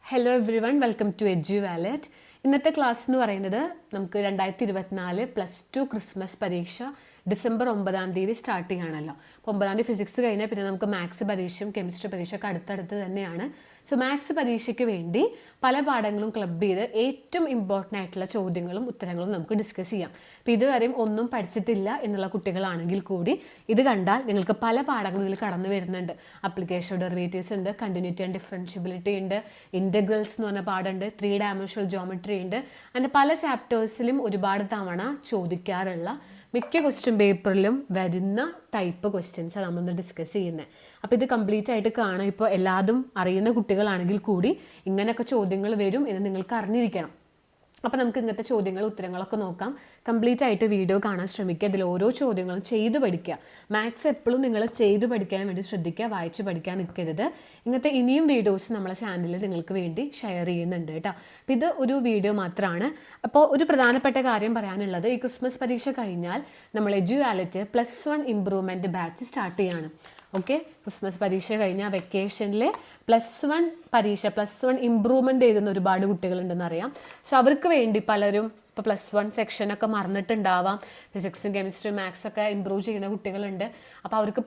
Hello everyone, welcome to Edu Wallet. ഇന്നത്തെ class എന്ന് പറയുന്നത് നമുക്ക് 2024 +2 ക്രിസ്മസ് പരീക്ഷ ഡിസംബർ 9 സ്റ്റാർട്ട് ചെയ്യുകയാണല്ലോ. അപ്പോൾ 9 ഫിസിക്സ് കഴിഞ്ഞാൽ പിന്നെ നമുക്ക് മാത്സ് പരീക്ഷയും കെമിസ്ട്രി പരീക്ഷയൊക്കെ അടുത്തടുത്ത് തന്നെയാണ്. സോ മാത്സ് പരീക്ഷയ്ക്ക് വേണ്ടി പല പാഠങ്ങളും ക്ലബ് ചെയ്ത് ഏറ്റവും ഇമ്പോർട്ടൻ്റ് ആയിട്ടുള്ള ചോദ്യങ്ങളും ഉത്തരങ്ങളും നമുക്ക് ഡിസ്കസ് ചെയ്യാം. അപ്പോൾ ഇതുവരെയും ഒന്നും പഠിച്ചിട്ടില്ല എന്നുള്ള കുട്ടികളാണെങ്കിൽ കൂടി ഇത് കണ്ടാൽ നിങ്ങൾക്ക് പല പാഠങ്ങളും ഇതിൽ കടന്നു വരുന്നുണ്ട്. അപ്ലിക്കേഷൻ ഡെറിവേറ്റീവ്സ് ഉണ്ട്, കണ്ടിന്യൂറ്റി ആൻഡ് ഡിഫറൻഷ്യബിലിറ്റി ഉണ്ട്, ഇൻ്റഗ്രൽസ് എന്ന് പറഞ്ഞ പാഠമുണ്ട്, 3 ഡയമെൻഷണൽ ജോമെട്രി ഉണ്ട്. അങ്ങനെ പല ചാപ്റ്റേഴ്സിലും ഒരുപാട് തവണ ചോദിക്കാറുള്ള മിക്ക ക്വസ്റ്റ്യൻ പേപ്പറിലും വരുന്ന ടൈപ്പ് ക്വസ്റ്റ്യൻസാണ് നമ്മളൊന്ന് ഡിസ്കസ് ചെയ്യുന്നത്. അപ്പോൾ ഇത് കംപ്ലീറ്റ് ആയിട്ട് കാണാം. ഇപ്പോൾ എല്ലാതും അറിയുന്ന കുട്ടികളാണെങ്കിൽ കൂടി ഇങ്ങനെയൊക്കെ ചോദ്യങ്ങൾ വരും എന്ന് നിങ്ങൾക്ക് അറിഞ്ഞിരിക്കണം. അപ്പോൾ നമുക്ക് ഇങ്ങനത്തെ ചോദ്യങ്ങളും ഉത്തരങ്ങളൊക്കെ നോക്കാം. കംപ്ലീറ്റ് ആയിട്ട് വീഡിയോ കാണാൻ ശ്രമിക്കുക. ഇതിൽ ഓരോ ചോദ്യങ്ങളും ചെയ്ത് പഠിക്കുക. മാത്സ് എപ്പോഴും നിങ്ങൾ ചെയ്ത് പഠിക്കാൻ വേണ്ടി ശ്രദ്ധിക്കുക, വായിച്ച് പഠിക്കാൻ നിൽക്കരുത്. ഇങ്ങനത്തെ ഇനിയും വീഡിയോസ് നമ്മളെ ചാനലിൽ നിങ്ങൾക്ക് വേണ്ടി ഷെയർ ചെയ്യുന്നുണ്ട് കേട്ടോ. അപ്പോൾ ഇത് ഒരു വീഡിയോ മാത്രമാണ്. അപ്പോൾ ഒരു പ്രധാനപ്പെട്ട കാര്യം പറയാനുള്ളത്, ഈ ക്രിസ്മസ് പരീക്ഷ കഴിഞ്ഞാൽ നമ്മൾ Edu Wallet +1 improvement batch start ചെയ്യാണ്. ഓക്കെ, ക്രിസ്മസ് പരീക്ഷ കഴിഞ്ഞാൽ വെക്കേഷനിൽ +1 പരീക്ഷ +1 ഇമ്പ്രൂവ്മെൻ്റ് എഴുതുന്ന ഒരുപാട് കുട്ടികളുണ്ടെന്ന് അറിയാം. സോ അവർക്ക് വേണ്ടി പലരും ഇപ്പോൾ +1 സെക്ഷനൊക്കെ മറന്നിട്ടുണ്ടാവാം. ഫിസിക്സും കെമിസ്ട്രിയും മാത്സൊക്കെ ഇമ്പ്രൂവ് ചെയ്യുന്ന കുട്ടികളുണ്ട്. അപ്പോൾ അവർക്ക്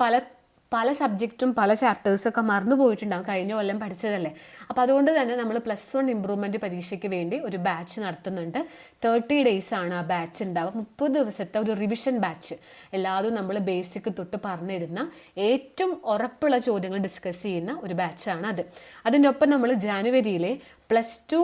പല സബ്ജക്റ്റും പല ചാപ്റ്റേഴ്സൊക്കെ മറന്നു പോയിട്ടുണ്ടാകും, കഴിഞ്ഞ കൊല്ലം പഠിച്ചതല്ലേ. അപ്പോൾ അതുകൊണ്ട് തന്നെ നമ്മൾ +1 ഇമ്പ്രൂവ്മെൻറ്റ് പരീക്ഷയ്ക്ക് വേണ്ടി ഒരു ബാച്ച് നടത്തുന്നുണ്ട്. 30 days ആണ് ആ ബാച്ച് ഉണ്ടാവുക. 30 ദിവസത്തെ ഒരു റിവിഷൻ ബാച്ച്. എല്ലാതും നമ്മൾ ബേസിക് തൊട്ട് പറഞ്ഞിരുന്ന ഏറ്റവും ഉറപ്പുള്ള ചോദ്യങ്ങൾ ഡിസ്കസ് ചെയ്യുന്ന ഒരു ബാച്ചാണ് അത്. അതിൻ്റെ ഒപ്പം നമ്മൾ ജാനുവരിയിലെ +2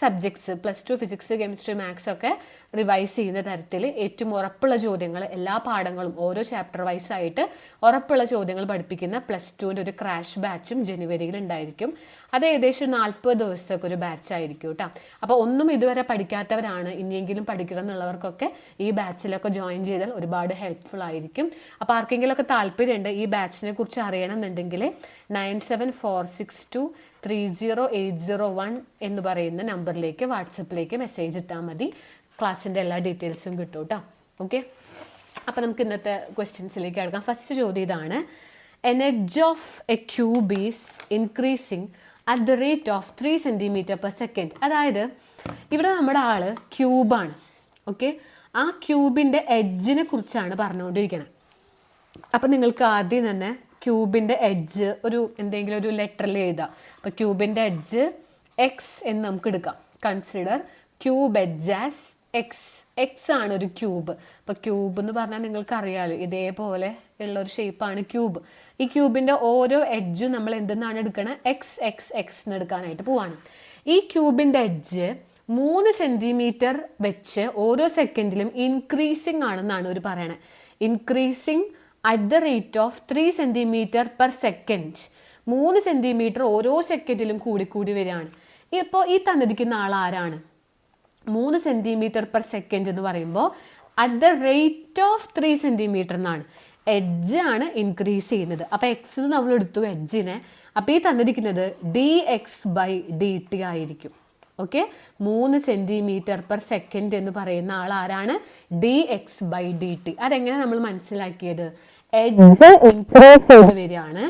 സബ്ജക്ട്സ് +2 ഫിസിക്സ് കെമിസ്ട്രി മാത്സ് ഒക്കെ റിവൈസ് ചെയ്യുന്ന തരത്തിൽ ഏറ്റവും ഉറപ്പുള്ള ചോദ്യങ്ങൾ, എല്ലാ പാഠങ്ങളും ഓരോ ചാപ്റ്റർ വൈസ് ആയിട്ട് ഉറപ്പുള്ള ചോദ്യങ്ങൾ പഠിപ്പിക്കുന്ന +2ൻ്റെ ഒരു ക്രാഷ് ബാച്ചും ജനുവരിയിൽ ഉണ്ടായിരിക്കും. അത് ഏകദേശം 40 ദിവസത്തേക്ക് ഒരു ബാച്ച് ആയിരിക്കും കേട്ടോ. അപ്പോൾ ഒന്നും ഇതുവരെ പഠിക്കാത്തവരാണ്, ഇനിയെങ്കിലും പഠിക്കണം എന്നുള്ളവർക്കൊക്കെ ഈ ബാച്ചിലൊക്കെ ജോയിൻ ചെയ്താൽ ഒരുപാട് ഹെൽപ്ഫുൾ ആയിരിക്കും. അപ്പോൾ ആർക്കെങ്കിലുമൊക്കെ താല്പര്യമുണ്ട് ഈ ബാച്ചിനെ കുറിച്ച് അറിയണമെന്നുണ്ടെങ്കിൽ 9746230801 എന്ന് പറയുന്ന നമ്പറിലേക്ക് വാട്സപ്പിലേക്ക് മെസ്സേജ് ഇട്ടാൽ മതി. ക്ലാസ്സിൻ്റെ എല്ലാ ഡീറ്റെയിൽസും കിട്ടും കേട്ടോ. ഓക്കെ, അപ്പോൾ നമുക്ക് ഇന്നത്തെ ക്വസ്റ്റ്യൻസിലേക്ക് കിടക്കാം. ഫസ്റ്റ് ചോദ്യം ഇതാണ്: N edge of A cube is increasing at the rate of 3 cm/s. അതായത് ഇവിടെ നമ്മുടെ ആള് ക്യൂബാണ്. ഓക്കെ, ആ ക്യൂബിൻ്റെ എഡ്ജിനെ കുറിച്ചാണ് പറഞ്ഞുകൊണ്ടിരിക്കുന്നത്. അപ്പം നിങ്ങൾക്ക് ആദ്യം തന്നെ ക്യൂബിൻ്റെ എഡ്ജ് എന്തെങ്കിലും ഒരു ലെറ്ററിൽ എഴുതാം. അപ്പോൾ ക്യൂബിൻ്റെ എഡ്ജ് എക്സ് എന്ന് നമുക്ക് എടുക്കാം. Consider cube edge as X ആണ് ഒരു ക്യൂബ്. അപ്പോൾ ക്യൂബ് എന്ന് പറഞ്ഞാൽ നിങ്ങൾക്ക് അറിയാമല്ലോ, ഇതേപോലെ ഉള്ള ഒരു ഷേപ്പാണ് ക്യൂബ്. ഈ ക്യൂബിൻ്റെ ഓരോ എഡ്ജും നമ്മൾ എന്തെന്നാണ് എടുക്കണം? എക്സ് എന്ന് എടുക്കാനായിട്ട് പോവാണ്. ഈ ക്യൂബിൻ്റെ എഡ്ജ് 3 cm വെച്ച് ഓരോ സെക്കൻഡിലും ഇൻക്രീസിങ് ആണെന്നാണ് അവർ പറയണത്. Increasing at the rate of 3 cm/s. 3 cm ഓരോ സെക്കൻഡിലും കൂടി വരികയാണ്. ഇപ്പോൾ ഈ തന്നിരിക്കുന്ന ആൾ ആരാണ്? 3 cm/s എന്ന് പറയുമ്പോൾ at the rate of 3 cm എന്നാണ്. എഡ്ജ് ആണ് ഇൻക്രീസ് ചെയ്യുന്നത്. അപ്പോൾ എക്സ് നമ്മൾ എടുത്തു എഡ്ജിനെ. അപ്പോൾ ഈ തന്നിരിക്കുന്നത് dx/dt ആയിരിക്കും. ഓക്കെ, 3 cm/s എന്ന് പറയുന്ന ആൾ ആരാണ്? dx/dt. അതെങ്ങനെ നമ്മൾ മനസ്സിലാക്കിയത്? എഡ്ജ് ഇൻക്രീസ് ചെയ്ത് വരികയാണ്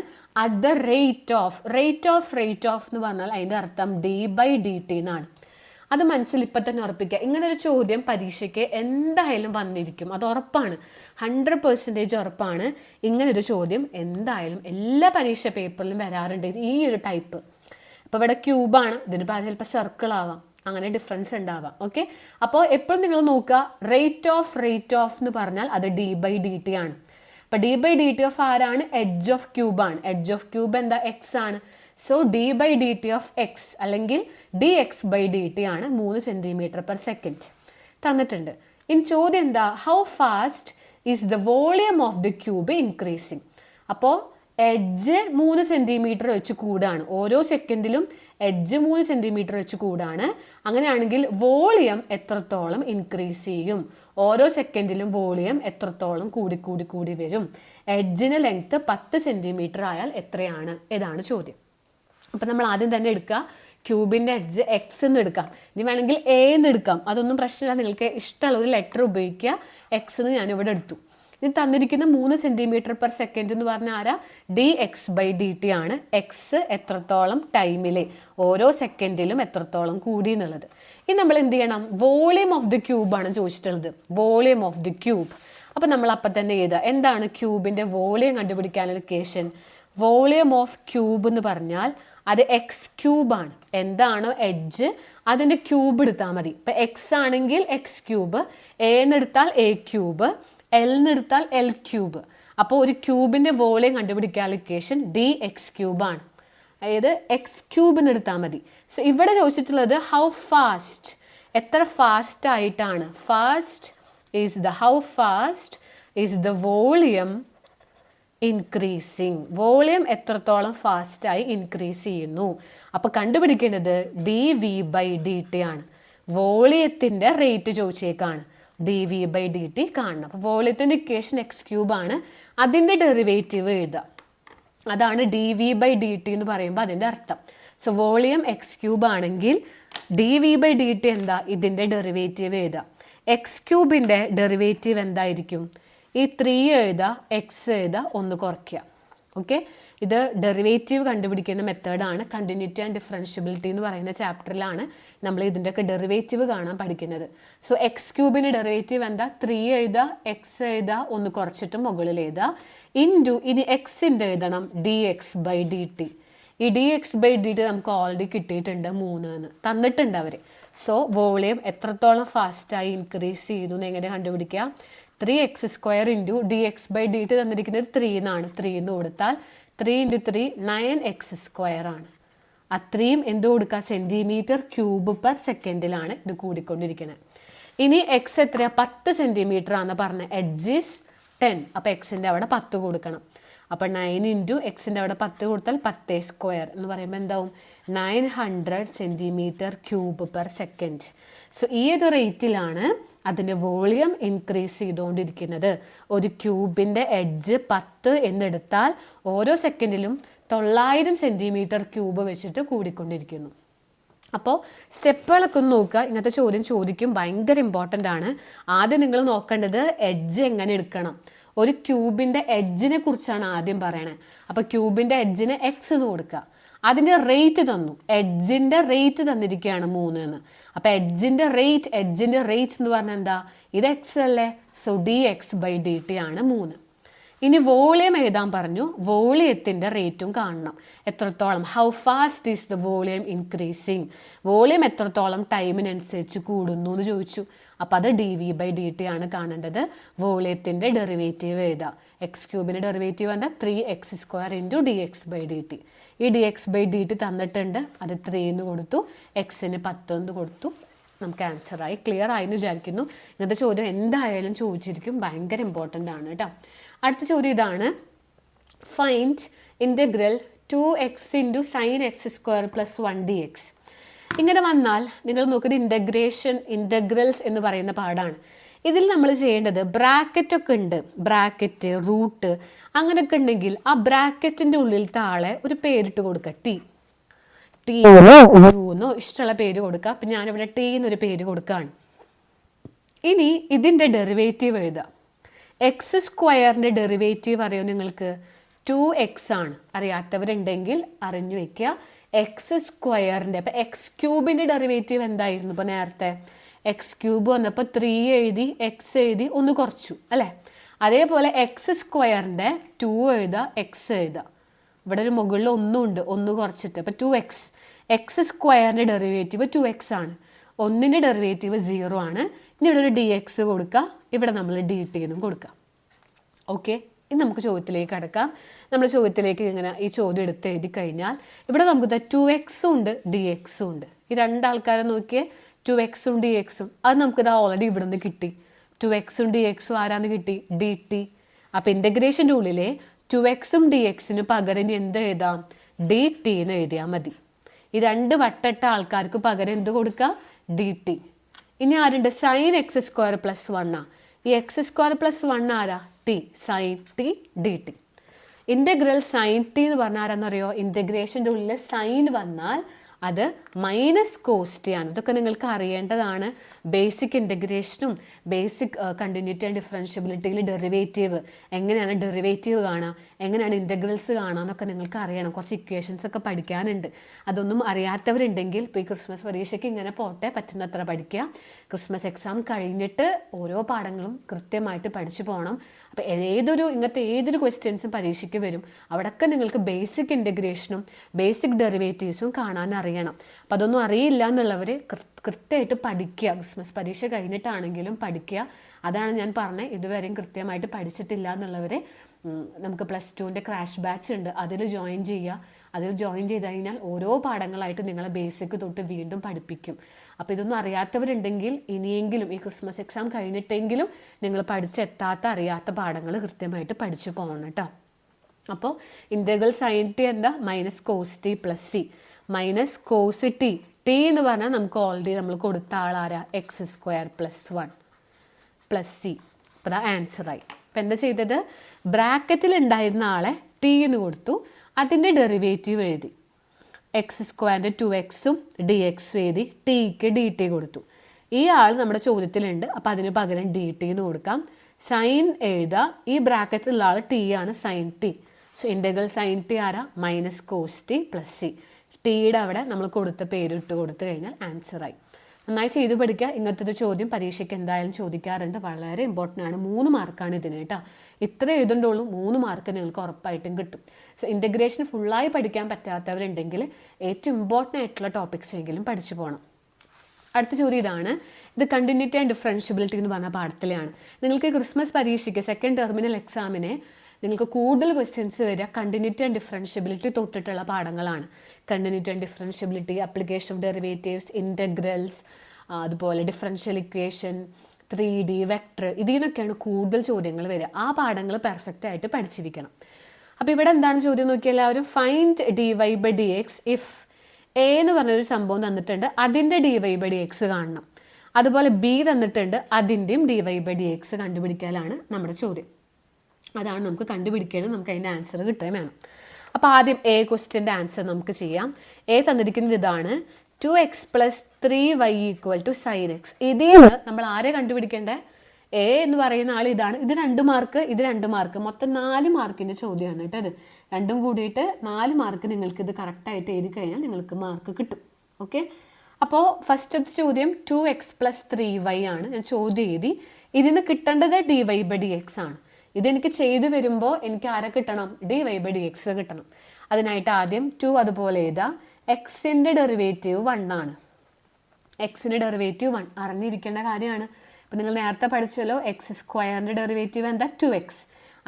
അറ്റ് ദ റേറ്റ് ഓഫ് എന്ന് പറഞ്ഞാൽ അതിൻ്റെ അർത്ഥം d/dt എന്നാണ്. അത് മനസ്സിൽ ഇപ്പം തന്നെ ഉറപ്പിക്കുക. ഇങ്ങനൊരു ചോദ്യം പരീക്ഷയ്ക്ക് എന്തായാലും വന്നിരിക്കും, അത് ഉറപ്പാണ്, 100% ഉറപ്പാണ്. ഇങ്ങനൊരു ചോദ്യം എന്തായാലും എല്ലാ പരീക്ഷ പേപ്പറിലും വരാറുണ്ട് ഈ ഒരു ടൈപ്പ്. ഇപ്പോൾ ഇവിടെ ക്യൂബാണ്, ഇതിന് ചിലപ്പോൾ സർക്കിൾ ആവാം, അങ്ങനെ ഡിഫറൻസ് ഉണ്ടാവാം. ഓക്കെ, അപ്പോൾ എപ്പോഴും നിങ്ങൾ നോക്കുക, റേറ്റ് ഓഫ് എന്ന് പറഞ്ഞാൽ അത് d/dt ആണ്. അപ്പോൾ d/dt ഓഫ് ആരാണ്? എഡ്ജ് ഓഫ് ക്യൂബാണ്. എഡ്ജ് ഓഫ് ക്യൂബ് എന്താ? എക്സ് ആണ്. സോ d/dt ഓഫ് എക്സ് അല്ലെങ്കിൽ dx/dt ആണ് 3 cm/s തന്നിട്ടുണ്ട്. ഇനി ചോദ്യം എന്താ? How fast is the volume of the cube increasing. അപ്പോൾ എഡ്ജ് 3 cm വെച്ച് കൂടാണ്, ഓരോ സെക്കൻഡിലും എഡ്ജ് 3 cm വെച്ച് കൂടാണ്. അങ്ങനെയാണെങ്കിൽ വോളിയം എത്രത്തോളം ഇൻക്രീസ് ചെയ്യും? ഓരോ സെക്കൻഡിലും വോളിയം എത്രത്തോളം കൂടി വരും? എഡ്ജിന് ലെങ്ത് 10 cm ആയാൽ എത്രയാണ്? ഇതാണ് ചോദ്യം. അപ്പം നമ്മൾ ആദ്യം തന്നെ എടുക്കുക, ക്യൂബിൻ്റെ എഡ്ജ് എക്സ് എന്ന് എടുക്കാം. ഇനി വേണമെങ്കിൽ എ എന്ന് എടുക്കാം, അതൊന്നും പ്രശ്നമില്ല. നിങ്ങൾക്ക് ഇഷ്ടമുള്ള ഒരു ലെറ്റർ ഉപയോഗിക്കുക. എക്സ് എന്ന് ഞാനിവിടെ എടുത്തു. ഇത് തന്നിരിക്കുന്ന 3 cm/s എന്ന് പറഞ്ഞാൽ ആരാ? dx/dt ആണ്. എക്സ് എത്രത്തോളം ടൈമിലെ ഓരോ സെക്കൻഡിലും എത്രത്തോളം കൂടി എന്നുള്ളത്. ഇനി നമ്മൾ എന്ത് ചെയ്യണം? വോളിയം ഓഫ് ദി ക്യൂബ് ആണ് ചോദിച്ചിട്ടുള്ളത്. Volume of the cube. അപ്പം നമ്മൾ അപ്പം തന്നെ എഴുതുക. എന്താണ് ക്യൂബിൻ്റെ വോളിയം കണ്ടുപിടിക്കാനുള്ള ഇക്വേഷൻ? വോളിയം ഓഫ് ക്യൂബ് എന്ന് പറഞ്ഞാൽ അത് എക്സ് ക്യൂബാണ്. എന്താണോ എഡ്ജ് അതിൻ്റെ ക്യൂബ് എടുത്താൽ മതി. ഇപ്പം എക്സ് ആണെങ്കിൽ എക്സ് ക്യൂബ്, എന്ന് എടുത്താൽ എ ക്യൂബ്, എൽ എടുത്താൽ എൽ ക്യൂബ്. അപ്പോൾ ഒരു ക്യൂബിൻ്റെ വോളിയം കണ്ടുപിടിക്കാനുള്ള ഇക്വേഷൻ dx³ ആണ്. അതായത് എക്സ് ക്യൂബിന് എടുത്താൽ മതി. സോ ഇവിടെ ചോദിച്ചിട്ടുള്ളത് ഹൗ ഫാസ്റ്റ്, എത്ര ഫാസ്റ്റ് ആയിട്ടാണ്. Fast is the how fast is the volume increasing. Volume എത്രത്തോളം ഫാസ്റ്റായി ഇൻക്രീസ് ചെയ്യുന്നു. അപ്പോൾ കണ്ടുപിടിക്കേണ്ടത് dv/dt ആണ്. വോളിയത്തിൻ്റെ റേറ്റ് ചോദിച്ചേക്കാണ്. dv/dt കാണണം. അപ്പോൾ വോളിയത്തിൻ്റെ ഇക്വേഷൻ x³ ആണ്. അതിൻ്റെ ഡെറിവേറ്റീവ് എഴുതുക. അതാണ് dv/dt എന്ന് പറയുമ്പോൾ അതിൻ്റെ അർത്ഥം. സോ വോളിയം x³ ആണെങ്കിൽ dv/dt എന്താ? ഇതിൻ്റെ ഡെറിവേറ്റീവ് എഴുതുക. x³ ഡെറിവേറ്റീവ് എന്തായിരിക്കും? ഈ 3 എഴുതുക, എക്സ് എഴുതുക, 1 കുറയ്ക്കുക. ഓക്കെ, ഇത് ഡെറിവേറ്റീവ് കണ്ടുപിടിക്കുന്ന മെത്തേഡാണ്. കണ്ടിന്യൂറ്റി ആൻഡ് ഡിഫറൻഷ്യബിലിറ്റി എന്ന് പറയുന്ന ചാപ്റ്ററിലാണ് നമ്മൾ ഇതിൻ്റെയൊക്കെ ഡെറിവേറ്റീവ് കാണാൻ പഠിക്കുന്നത്. സോ x³ ഡെറിവേറ്റീവ് എന്താ? 3 എഴുതുക, എക്സ് എഴുതുക, 1 കുറച്ചിട്ട് മുകളിൽ എഴുതുക. ഇൻറ്റു ഇനി എക്സിൻ്റെ എഴുതണം dx/dt. ഈ dx/dt നമുക്ക് ഓൾറെഡി കിട്ടിയിട്ടുണ്ട് 3 എന്ന് തന്നിട്ടുണ്ട് അവർ. സോ വോളിയം എത്രത്തോളം ഫാസ്റ്റായി ഇൻക്രീസ് ചെയ്തു എന്ന് എങ്ങനെ കണ്ടുപിടിക്കുക? 3x² ഇൻറ്റു dx/dt തന്നിരിക്കുന്നത് 3 എന്നാണ്. 3 എന്ന് കൊടുത്താൽ 3 × 3 9x² ആണ്. അത്രയും എന്ത് കൊടുക്കുക? cm³/s ഇത് കൂടിക്കൊണ്ടിരിക്കുന്നത്. ഇനി എക്സ് എത്രയാണ്? 10 cm ആണെന്ന് പറഞ്ഞത്. Edge is 10. അപ്പോൾ എക്സിൻ്റെ അവിടെ 10 കൊടുക്കണം. അപ്പോൾ 9 ഇൻറ്റു എക്സിൻ്റെ അവിടെ 10 കൊടുത്താൽ 10² എന്ന് പറയുമ്പോൾ എന്താവും? 900 cm³/s. സോ ഈ ഒരു റേറ്റിലാണ് അതിൻ്റെ വോളിയം ഇൻക്രീസ് ചെയ്തുകൊണ്ടിരിക്കുന്നത്. ഒരു ക്യൂബിൻ്റെ എഡ്ജ് 10 എന്നെടുത്താൽ ഓരോ സെക്കൻഡിലും 900 cm³ വെച്ചിട്ട് കൂടിക്കൊണ്ടിരിക്കുന്നു. അപ്പോൾ സ്റ്റെപ്പുകളൊക്കെ ഒന്ന് നോക്കുക. ഇങ്ങനത്തെ ചോദ്യം ചോദിക്കും, ഭയങ്കര ഇമ്പോർട്ടൻ്റ് ആണ്. ആദ്യം നിങ്ങൾ നോക്കേണ്ടത് എഡ്ജ് എങ്ങനെ എടുക്കണം. ഒരു ക്യൂബിൻ്റെ എഡ്ജിനെ കുറിച്ചാണ് ആദ്യം പറയണത്. അപ്പോൾ ക്യൂബിൻ്റെ എഡ്ജിന് എക്സ് എന്ന് കൊടുക്കുക. അതിൻ്റെ റേറ്റ് തന്നു, എഡ്ജിൻ്റെ റേറ്റ് തന്നിരിക്കുകയാണ് 3 എന്ന്. അപ്പോൾ എഡ്ജിൻ്റെ റേറ്റ് എന്ന് പറഞ്ഞാൽ എന്താ? ഇത് എക്സ് അല്ലേ? സോ dx/dt ആണ് 3. ഇനി വോളിയം എഴുതാൻ പറഞ്ഞു. വോളിയത്തിൻ്റെ റേറ്റും കാണണം. എത്രത്തോളം, how fast is the volume increasing. Volume എത്രത്തോളം ടൈമിനനുസരിച്ച് കൂടുന്നു എന്ന് ചോദിച്ചു. അപ്പോൾ അത് dv/dt ആണ് കാണേണ്ടത്. വോളിയത്തിൻ്റെ ഡെറിവേറ്റീവ് എഴുതാം. x³ ഡെറിവേറ്റീവ് എന്താ? 3x² into dx/dt. ഈ dx/dt തന്നിട്ടുണ്ട്. അത് 3 എന്ന് കൊടുത്തു, എക്സിന് 10 എന്ന് കൊടുത്തു. നമുക്ക് ആൻസറായി. ക്ലിയർ ആയി എന്ന് വിചാരിക്കുന്നു. ഇന്നത്തെ ചോദ്യം എന്തായാലും ചോദിച്ചിരിക്കും, ഭയങ്കര ഇമ്പോർട്ടൻ്റ് ആണ് കേട്ടോ. അടുത്ത ചോദ്യം ഇതാണ്. Find integral 2x into sin x² + 1dx. ഇങ്ങനെ വന്നാൽ നിങ്ങൾ നോക്കുന്നത് ഇൻ്റഗ്രൽസ് എന്ന് പറയുന്ന പാഠാണ്. ഇതിൽ നമ്മൾ ചെയ്യേണ്ടത് ബ്രാക്കറ്റൊക്കെ ഉണ്ട്, ബ്രാക്കറ്റ്, റൂട്ട് അങ്ങനെയൊക്കെ ഉണ്ടെങ്കിൽ ആ ബ്രാക്കറ്റിൻ്റെ ഉള്ളിൽ താഴെ ഒരു പേരിട്ട് കൊടുക്കുക. ടി എന്നോ ഇഷ്ടമുള്ള പേര് കൊടുക്കുക. അപ്പം ഞാനിവിടെ ടി എന്നൊരു പേര് കൊടുക്കുകയാണ്. ഇനി ഇതിൻ്റെ ഡെറിവേറ്റീവ് എഴുതുക. x² ഡെറിവേറ്റീവ് അറിയോ നിങ്ങൾക്ക്? 2x ആണ്. അറിയാത്തവരുണ്ടെങ്കിൽ അറിഞ്ഞു വയ്ക്കുക. x² അപ്പം x³ ഡെറിവേറ്റീവ് എന്തായിരുന്നു? ഇപ്പോൾ നേരത്തെ x³ വന്നപ്പോൾ 3 എഴുതി, എക്സ് എഴുതി, 1 കുറച്ചു അല്ലേ? അതേപോലെ x² 2 എഴുതുക, എക്സ് എഴുതുക. ഇവിടെ ഒരു മുകളിൽ 1 ഉണ്ട്, 1 കുറച്ചിട്ട്. അപ്പോൾ 2x. x² ഡെറിവേറ്റീവ് 2x ആണ്. 1ൻ്റെ ഡെറിവേറ്റീവ് 0 ആണ്. ഇനി ഇവിടെ ഒരു dx കൊടുക്കുക, ഇവിടെ നമ്മൾ dt എന്നും കൊടുക്കുക. ഓക്കെ, ഇനി നമുക്ക് ചോദ്യത്തിലേക്ക് കടക്കാം. നമ്മൾ ചോദ്യത്തിലേക്ക് ഇങ്ങനെ ഈ ചോദ്യം എടുത്ത് എഴുതി കഴിഞ്ഞാൽ ഇവിടെ നമുക്ക് 2x ഉണ്ട്, dx ഉണ്ട്. ഈ രണ്ടാൾക്കാരെ നോക്കിയേ, 2x dx. അത് നമുക്കിത് ഓൾറെഡി ഇവിടെ നിന്ന് കിട്ടി. 2x dx ആരാന്ന് കിട്ടി? dt. അപ്പോൾ ഇൻ്റഗ്രേഷൻ്റെ ഉള്ളിലെ 2x dx പകരം എന്ത് എഴുതാം? dt എന്ന് എഴുതിയാൽ മതി. ഈ 2 വട്ടട്ട ആൾക്കാർക്ക് പകരം എന്ത് കൊടുക്കുക? dt. ഇനി ആരുണ്ട്? sin x² + 1 ഈ x² + 1 ആരാ? t. sin t dt. Integral sin t എന്ന് പറഞ്ഞാൽ ആരാന്നറിയോ? ഇൻ്റഗ്രേഷൻ്റെ ഉള്ളിൽ സൈൻ വന്നാൽ അത് -cos t ആണ്. ഇതൊക്കെ നിങ്ങൾക്ക് അറിയേണ്ടതാണ്. ബേസിക് ഇൻ്റഗ്രേഷനും ബേസിക് കണ്ടിന്യൂറ്റി ആൻഡ് ഡിഫറൻഷ്യബിലിറ്റിയിൽ ഡെറിവേറ്റീവ് എങ്ങനെയാണ് ഡെറിവേറ്റീവ് കാണുക, എങ്ങനെയാണ് ഇൻ്റഗ്രൽസ് കാണുക എന്നൊക്കെ നിങ്ങൾക്ക് അറിയണം. കുറച്ച് ഇക്വേഷൻസ് ഒക്കെ പഠിക്കാനുണ്ട്. അതൊന്നും അറിയാത്തവരുണ്ടെങ്കിൽ ഇപ്പോൾ ഈ ക്രിസ്മസ് പരീക്ഷയ്ക്ക് ഇങ്ങനെ പോട്ടെ, പറ്റുന്നത്ര പഠിക്കുക. ക്രിസ്മസ് എക്സാം കഴിഞ്ഞിട്ട് ഓരോ പാഠങ്ങളും കൃത്യമായിട്ട് പഠിച്ചു പോകണം. അപ്പോൾ ഇങ്ങനത്തെ ഏതൊരു ക്വസ്റ്റ്യൻസും പരീക്ഷയ്ക്ക് വരും. അവിടെയൊക്കെ നിങ്ങൾക്ക് ബേസിക് ഇൻ്റഗ്രേഷനും ബേസിക് ഡെറിവേറ്റീവ്സും കാണാൻ അറിയണം. അപ്പോൾ അതൊന്നും അറിയില്ല എന്നുള്ളവർ കൃത്യമായിട്ട് പഠിക്കുക. ക്രിസ്മസ് പരീക്ഷ കഴിഞ്ഞിട്ടാണെങ്കിലും പഠിക്കുക. അതാണ് ഞാൻ പറഞ്ഞത്. ഇതുവരെയും കൃത്യമായിട്ട് പഠിച്ചിട്ടില്ല എന്നുള്ളവർ നമുക്ക് +2ൻ്റെ ക്രാഷ് ബാച്ച് ഉണ്ട്, അതിൽ ജോയിൻ ചെയ്യുക. അതിൽ ജോയിൻ ചെയ്ത് കഴിഞ്ഞാൽ ഓരോ പാഠങ്ങളായിട്ട് നിങ്ങളെ ബേസിക് തൊട്ട് വീണ്ടും പഠിപ്പിക്കും. അപ്പോൾ ഇതൊന്നും അറിയാത്തവരുണ്ടെങ്കിൽ ഇനിയെങ്കിലും ഈ ക്രിസ്മസ് എക്സാം കഴിഞ്ഞിട്ടെങ്കിലും നിങ്ങൾ പഠിച്ചെത്താത്ത അറിയാത്ത പാഠങ്ങൾ കൃത്യമായിട്ട് പഠിച്ചു പോകണം കേട്ടോ. അപ്പോൾ ഇൻ്റഗ്രൽ സൈൻ ടി എന്താ? -cos t + c minus cos t. T എന്ന് പറഞ്ഞാൽ നമുക്ക് ഓൾറെഡി നമ്മൾ കൊടുത്ത ആളാരാ? x² + 1 + c. അപ്പോൾ അതാ ആൻസറായി. അപ്പോൾ എന്താ ചെയ്തത്? ബ്രാക്കറ്റിൽ ഉണ്ടായിരുന്ന ആളെ ടി എന്ന് കൊടുത്തു, അതിൻ്റെ ഡെറിവേറ്റീവ് എഴുതി. x² 2x dx എഴുതി, ടിക്ക് dt കൊടുത്തു. ഈ ആൾ നമ്മുടെ ചോദ്യത്തിലുണ്ട്, അപ്പോൾ അതിന് പകരം dt എന്ന് കൊടുക്കാം. സൈൻ എഴുതുക. ഈ ബ്രാക്കറ്റിലുള്ള ആൾ ടി ആണ്, sine t. So integral sine t ആരാ? -cos t + c. ടിയുടെ അവിടെ നമ്മൾ കൊടുത്ത പേര് ഇട്ട് കൊടുത്തു കഴിഞ്ഞാൽ ആൻസറായി. നന്നായി ചെയ്ത് പഠിക്കുക. ഇങ്ങനത്തെ ഒരു ചോദ്യം പരീക്ഷയ്ക്ക് എന്തായാലും ചോദിക്കാറുണ്ട്. വളരെ ഇമ്പോർട്ടൻ്റ് ആണ്. 3 മാർക്കാണ് ഇതിന് കേട്ടോ. ഇത്ര എഴുതണ്ടുള്ളൂ, 3 മാർക്ക് നിങ്ങൾക്ക് ഉറപ്പായിട്ടും കിട്ടും. സോ ഇൻ്റഗ്രേഷൻ ഫുള്ളായി പഠിക്കാൻ പറ്റാത്തവരുണ്ടെങ്കിൽ ഏറ്റവും ഇമ്പോർട്ടൻ്റ് ആയിട്ടുള്ള ടോപ്പിക്സ് എങ്കിലും പഠിച്ചു പോകണം. അടുത്ത ചോദ്യം ഇതാണ്. ഇത് കണ്ടിന്യൂറ്റി ആൻഡ് ഡിഫറൻഷ്യബിലിറ്റി എന്ന് പറഞ്ഞ പാഠത്തിലാണ്. നിങ്ങൾക്ക് ക്രിസ്മസ് പരീക്ഷയ്ക്ക് സെക്കൻഡ് ടെർമിനൽ എക്സാമിന് നിങ്ങൾക്ക് കൂടുതൽ ക്വസ്റ്റ്യൻസ് വരിക കണ്ടിന്യൂറ്റി ആൻഡ് ഡിഫറൻഷ്യബിലിറ്റി തൊട്ടിട്ടുള്ള പാഠങ്ങളാണ്. Continuity and differentiability, application of derivatives, integrals, അതുപോലെ ഡിഫറൻഷ്യൽ ഇക്വേഷൻ, 3D, വെക്ടർ, ഇതിൽ നിന്നൊക്കെയാണ് കൂടുതൽ ചോദ്യങ്ങൾ വരിക. ആ പാഠങ്ങൾ പെർഫെക്റ്റ് ആയിട്ട് പഠിച്ചിരിക്കണം. അപ്പോൾ ഇവിടെ എന്താണ് ചോദ്യം നോക്കിയാൽ എല്ലാവരും ഫൈൻഡ് dy/dx ഇഫ് എ എന്ന് പറഞ്ഞൊരു സംഭവം തന്നിട്ടുണ്ട്, അതിൻ്റെ dy/dx കാണണം. അതുപോലെ ബി തന്നിട്ടുണ്ട്, അതിൻ്റെയും dy/dx കണ്ടുപിടിക്കാനാണ് നമ്മുടെ ചോദ്യം. അതാണ് നമുക്ക് കണ്ടുപിടിക്കേണ്ടത്. നമുക്ക് അതിൻ്റെ ആൻസർ കിട്ടുകയും വേണം. അപ്പോൾ ആദ്യം എ ക്വസ്റ്റ്യൻ്റെ ആൻസർ നമുക്ക് ചെയ്യാം. എ തന്നിരിക്കുന്നത് ഇതാണ്, 2x + 3y = sin x. ഇതിൽ നിന്ന് നമ്മൾ ആരെ കണ്ടുപിടിക്കേണ്ടത്? എ എന്ന് പറയുന്ന ആൾ ഇതാണ്. ഇത് 2 മാർക്ക്, ഇത് 2 മാർക്ക്, മൊത്തം 4 മാർക്കിൻ്റെ ചോദ്യമാണ് കേട്ടോ. ഇത് രണ്ടും കൂടിയിട്ട് 4 മാർക്ക്. നിങ്ങൾക്ക് ഇത് കറക്റ്റായിട്ട് എഴുതി കഴിഞ്ഞാൽ നിങ്ങൾക്ക് മാർക്ക് കിട്ടും. ഓക്കെ. അപ്പോൾ ഫസ്റ്റത്തെ ചോദ്യം 2x + 3y ആണ്. ഞാൻ ചോദ്യം എഴുതി. ഇതിന് കിട്ടേണ്ടത് dy/dx ആണ്. ഇതെനിക്ക് ചെയ്തു വരുമ്പോൾ എനിക്ക് ആരെ കിട്ടണം? dy/dx കിട്ടണം. അതിനായിട്ട് ആദ്യം 2 അതുപോലെ എഴുതാം. എക്സിൻ്റെ ഡെറിവേറ്റീവ് 1 ആണ്. എക്സിൻ്റെ ഡെറിവേറ്റീവ് 1 അറിഞ്ഞിരിക്കേണ്ട കാര്യമാണ്. ഇപ്പം നിങ്ങൾ നേരത്തെ പഠിച്ചല്ലോ, x² ഡെറിവേറ്റീവ് എന്താ? 2x.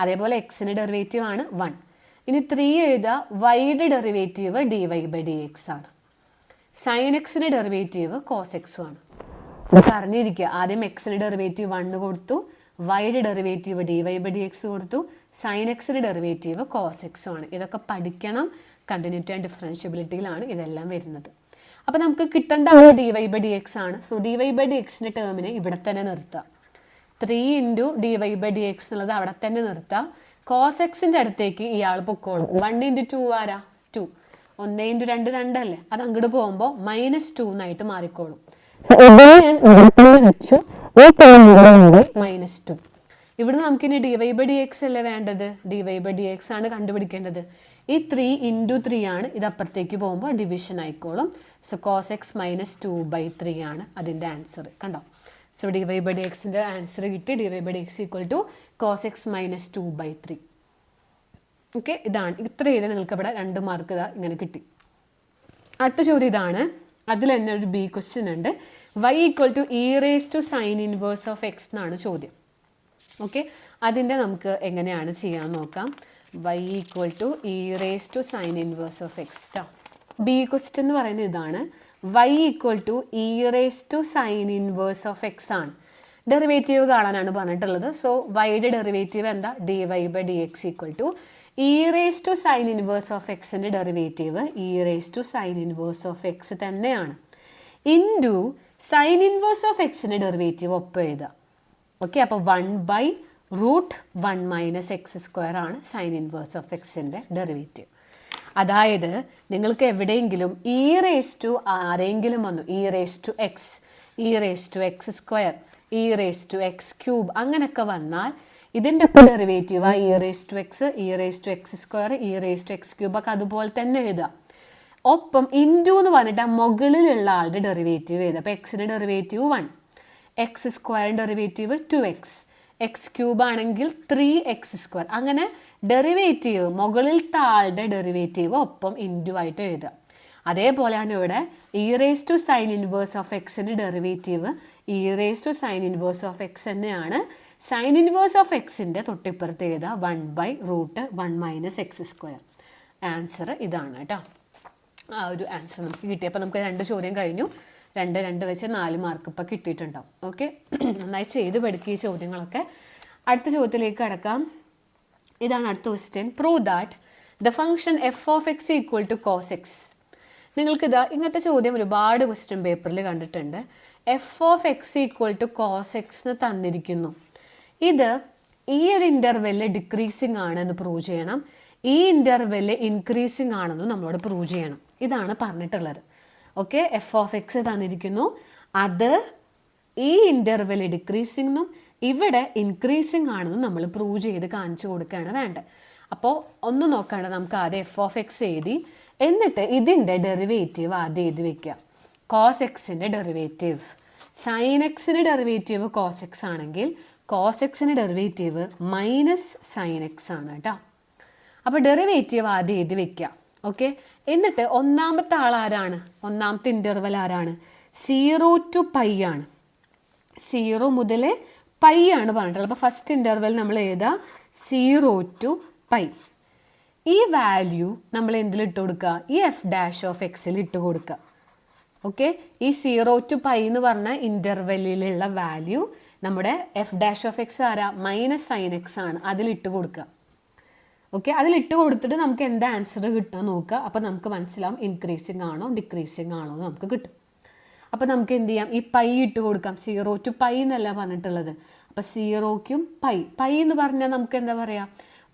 അതേപോലെ എക്സിൻ്റെ ഡെറിവേറ്റീവ് ആണ് 1. ഇനി 3 എഴുതുക. വൈയുടെ ഡെറിവേറ്റീവ് dy/dx ആണ്. സൈൻ എക്സിൻ്റെ ഡെറിവേറ്റീവ് cos x ആണ്. ഇതൊക്കെ അറിഞ്ഞിരിക്കുക. ആദ്യം എക്സിൻ്റെ ഡെറിവേറ്റീവ് 1 കൊടുത്തു, വൈയുടെ ഡെറിവേറ്റീവ് dy/dx കൊടുത്തു, സൈൻ എക്സിൻ്റെ ഡെറിവേറ്റീവ് cos x ആണ്. ഇതൊക്കെ പഠിക്കണം. കണ്ടിന്യൂറ്റി ആൻഡ് ഡിഫറൻഷ്യബിലിറ്റിയിലാണ് ഇതെല്ലാം വരുന്നത്. അപ്പോൾ നമുക്ക് കിട്ടേണ്ട dy/dx ആണ്. സോ dy/dxൻ്റെ ടേമിനെ ഇവിടെ തന്നെ നിർത്താം. 3 × dy/dx എന്നുള്ളത് അവിടെ തന്നെ നിർത്താം. cos xൻ്റെ അടുത്തേക്ക് ഇയാൾ പൊക്കോളും. 1 × 2 ആരാ? 2. 1 × 2 2 അല്ലേ? അത് അങ്ങോട്ട് പോകുമ്പോൾ -2 എന്നായിട്ട് മാറിക്കോളും. -2. ഇവിടെ നമുക്കിനി dy/dx അല്ലേ വേണ്ടത്? dy/dx ആണ് കണ്ടുപിടിക്കേണ്ടത്. ഈ 3 × 3 ആണ്. ഇത് അപ്പുറത്തേക്ക് പോകുമ്പോൾ ഡിവിഷൻ ആയിക്കോളും. സോ cos x -2/3 ആണ് അതിൻ്റെ ആൻസർ. കണ്ടോ? സോ dy/dxൻ്റെ ആൻസർ കിട്ടി. dy/dx = cos x -2/3. ഓക്കെ. ഇതാണ്. ഇത്ര ചെയ്താൽ നിങ്ങൾക്ക് ഇവിടെ 2 മാർക്ക് ഇതാ ഇങ്ങനെ കിട്ടി. അടുത്ത ചോദ്യം ഇതാണ്. അതിൽ തന്നെ ഒരു ബി ക്വസ്റ്റ്യൻ ഉണ്ട്. y = e⁻sin −1 x എന്നാണ് ചോദ്യം. ഓക്കെ. അതിൻ്റെ നമുക്ക് എങ്ങനെയാണ് ചെയ്യാൻ നോക്കാം. y = e⁻sin −1 x. B question എന്ന് പറയുന്നത് ഇതാണ്. y = e⁻sin −1 x ആണ്. ഡെറിവേറ്റീവ് കാണാനാണ് പറഞ്ഞിട്ടുള്ളത്. സോ വൈയുടെ ഡെറിവേറ്റീവ് എന്താ? dy/dx = e⁻sin −1 xൻ്റെ ഡെറിവേറ്റീവ് e⁻sin −1 x തന്നെയാണ്. ഇൻറ്റു sin −1 xൻ്റെ ഡെറിവേറ്റീവ് ഒപ്പം എഴുതുക. ഓക്കെ. അപ്പോൾ 1/√1 - x² ആണ് sin −1 xൻ്റെ ഡെറിവേറ്റീവ്. അതായത് നിങ്ങൾക്ക് എവിടെയെങ്കിലും ആരെങ്കിലും വന്നു, e⁻x, e⁻x², e raise to x cube അങ്ങനെയൊക്കെ വന്നാൽ ഇതിൻ്റെ ഒക്കെ derivative e raise to x, e raise to x square, e raise to x cube ഒക്കെ അതുപോലെ തന്നെ എഴുതുക. ഒപ്പം ഇൻറ്റു എന്ന് പറഞ്ഞിട്ട് ആ മുകളിലുള്ള ആളുടെ ഡെറിവേറ്റീവ് എഴുതുക. അപ്പോൾ എക്സിൻ്റെ ഡെറിവേറ്റീവ് 1, എക്സ് സ്ക്വയറിൻ്റെ ഡെറിവേറ്റീവ് 2x, എക്സ് ക്യൂബ് ആണെങ്കിൽ 3x². അങ്ങനെ ഡെറിവേറ്റീവ് മുകളിലത്തെ ആളുടെ ഡെറിവേറ്റീവ് ഒപ്പം ഇൻറ്റു ആയിട്ട് എഴുതുക. അതേപോലെയാണ് ഇവിടെ e raise to sine inverse of എക്സിൻ്റെ derivative e raise to sine inverse of x തന്നെയാണ്. സൈൻ ഇൻവേഴ്സ് ഓഫ് എക്സിൻ്റെ തൊട്ടിപ്പുറത്ത് എഴുതുക 1/√1 - x². ആൻസർ ഇതാണ് കേട്ടോ. ആ ഒരു ആൻസർ നമുക്ക് കിട്ടി. അപ്പോൾ നമുക്ക് 2 ചോദ്യം കഴിഞ്ഞു. 2 വെച്ച് 4 മാർക്ക് ഇപ്പോൾ കിട്ടിയിട്ടുണ്ടാവും. ഓക്കെ, നന്നായി ചെയ്ത് പഠിക്കുക ഈ ചോദ്യങ്ങളൊക്കെ. അടുത്ത ചോദ്യത്തിലേക്ക് കടക്കാം. ഇതാണ് അടുത്ത question. Prove that the function f of x equal to cos x. നിങ്ങൾക്കിതാ ഇങ്ങനത്തെ ചോദ്യം ഒരുപാട് ക്വസ്റ്റ്യൻ പേപ്പറിൽ കണ്ടിട്ടുണ്ട്. F of x equal to cos x എന്ന് തന്നിരിക്കുന്നു. ഇത് ഈ ഒരു ഇൻ്റർവെല്ലിൽ ഡിക്രീസിങ് ആണെന്ന് പ്രൂവ് ചെയ്യണം, ഈ ഇൻ്റർവെല്ലിൽ ഇൻക്രീസിങ് ആണെന്ന് നമ്മളോട് പ്രൂവ് ചെയ്യണം. ഇതാണ് പറഞ്ഞിട്ടുള്ളത്. ഓക്കെ, എഫ് ഓഫ് എക്സ് തന്നിരിക്കുന്നു, അത് ഈ ഇൻ്റർവെല്ലിൽ ഡിക്രീസിങ്ങും ഇവിടെ ഇൻക്രീസിങ് ആണെന്നും നമ്മൾ പ്രൂവ് ചെയ്ത് കാണിച്ചു കൊടുക്കുകയാണ് വേണ്ടത്. അപ്പോൾ ഒന്നും നോക്കാണ്ട് നമുക്ക് ആദ്യം എഫ് ഓഫ് എക്സ് എഴുതി എന്നിട്ട് ഇതിൻ്റെ ഡെറിവേറ്റീവ് ആദ്യം എഴുതി വെക്കുക. കോസ് എക്സിൻ്റെ ഡെറിവേറ്റീവ്, സൈൻ എക്സിൻ്റെ ഡെറിവേറ്റീവ് കോസ് എക്സ് ആണെങ്കിൽ കോസ് എക്സിൻ്റെ ഡെറിവേറ്റീവ് മൈനസ് സൈൻ എക്സ് ആണ് കേട്ടോ. അപ്പോൾ ഡെറിവേറ്റീവ് ആദ്യം എഴുതി വെക്കുക. ഓക്കെ, എന്നിട്ട് ഒന്നാമത്തെ ആൾ ആരാണ്? ഒന്നാമത്തെ ഇൻ്റർവൽ ആരാണ്? 0 to π ആണ്. 0 മുതൽ π ആണ് പറഞ്ഞിട്ടുള്ളത്. അപ്പോൾ ഫസ്റ്റ് ഇൻ്റർവൽ നമ്മൾ എഴുതാം 0 to π. ഈ വാല്യൂ നമ്മൾ എന്തിലിട്ട് കൊടുക്കുക? ഈ എഫ് ഡാഷ് ഓഫ് എക്സിൽ ഇട്ട് കൊടുക്കുക. ഓക്കെ, ഈ 0 to π എന്ന് പറഞ്ഞ ഇൻ്റർവെല്ലിലുള്ള വാല്യൂ നമ്മുടെ എഫ് ഡാഷ് ഓഫ് എക്സ് ആരാ? മൈനസ് സൈൻ എക്സ് ആണ്. അതിലിട്ട് കൊടുക്കുക. ഓക്കെ, അതിലിട്ട് കൊടുത്തിട്ട് നമുക്ക് എന്താ ആൻസർ കിട്ടുക നോക്കുക. അപ്പോൾ നമുക്ക് മനസ്സിലാവും ഇൻക്രീസിങ് ആണോ ഡിക്രീസിങ് ആണോ എന്ന് നമുക്ക് കിട്ടും. അപ്പോൾ നമുക്ക് എന്ത് ചെയ്യാം? ഈ പൈ ഇട്ട് കൊടുക്കാം. 0 to π എന്നല്ല പറഞ്ഞിട്ടുള്ളത്. അപ്പോൾ 0ക്കും π എന്ന് പറഞ്ഞാൽ നമുക്ക് എന്താ പറയുക?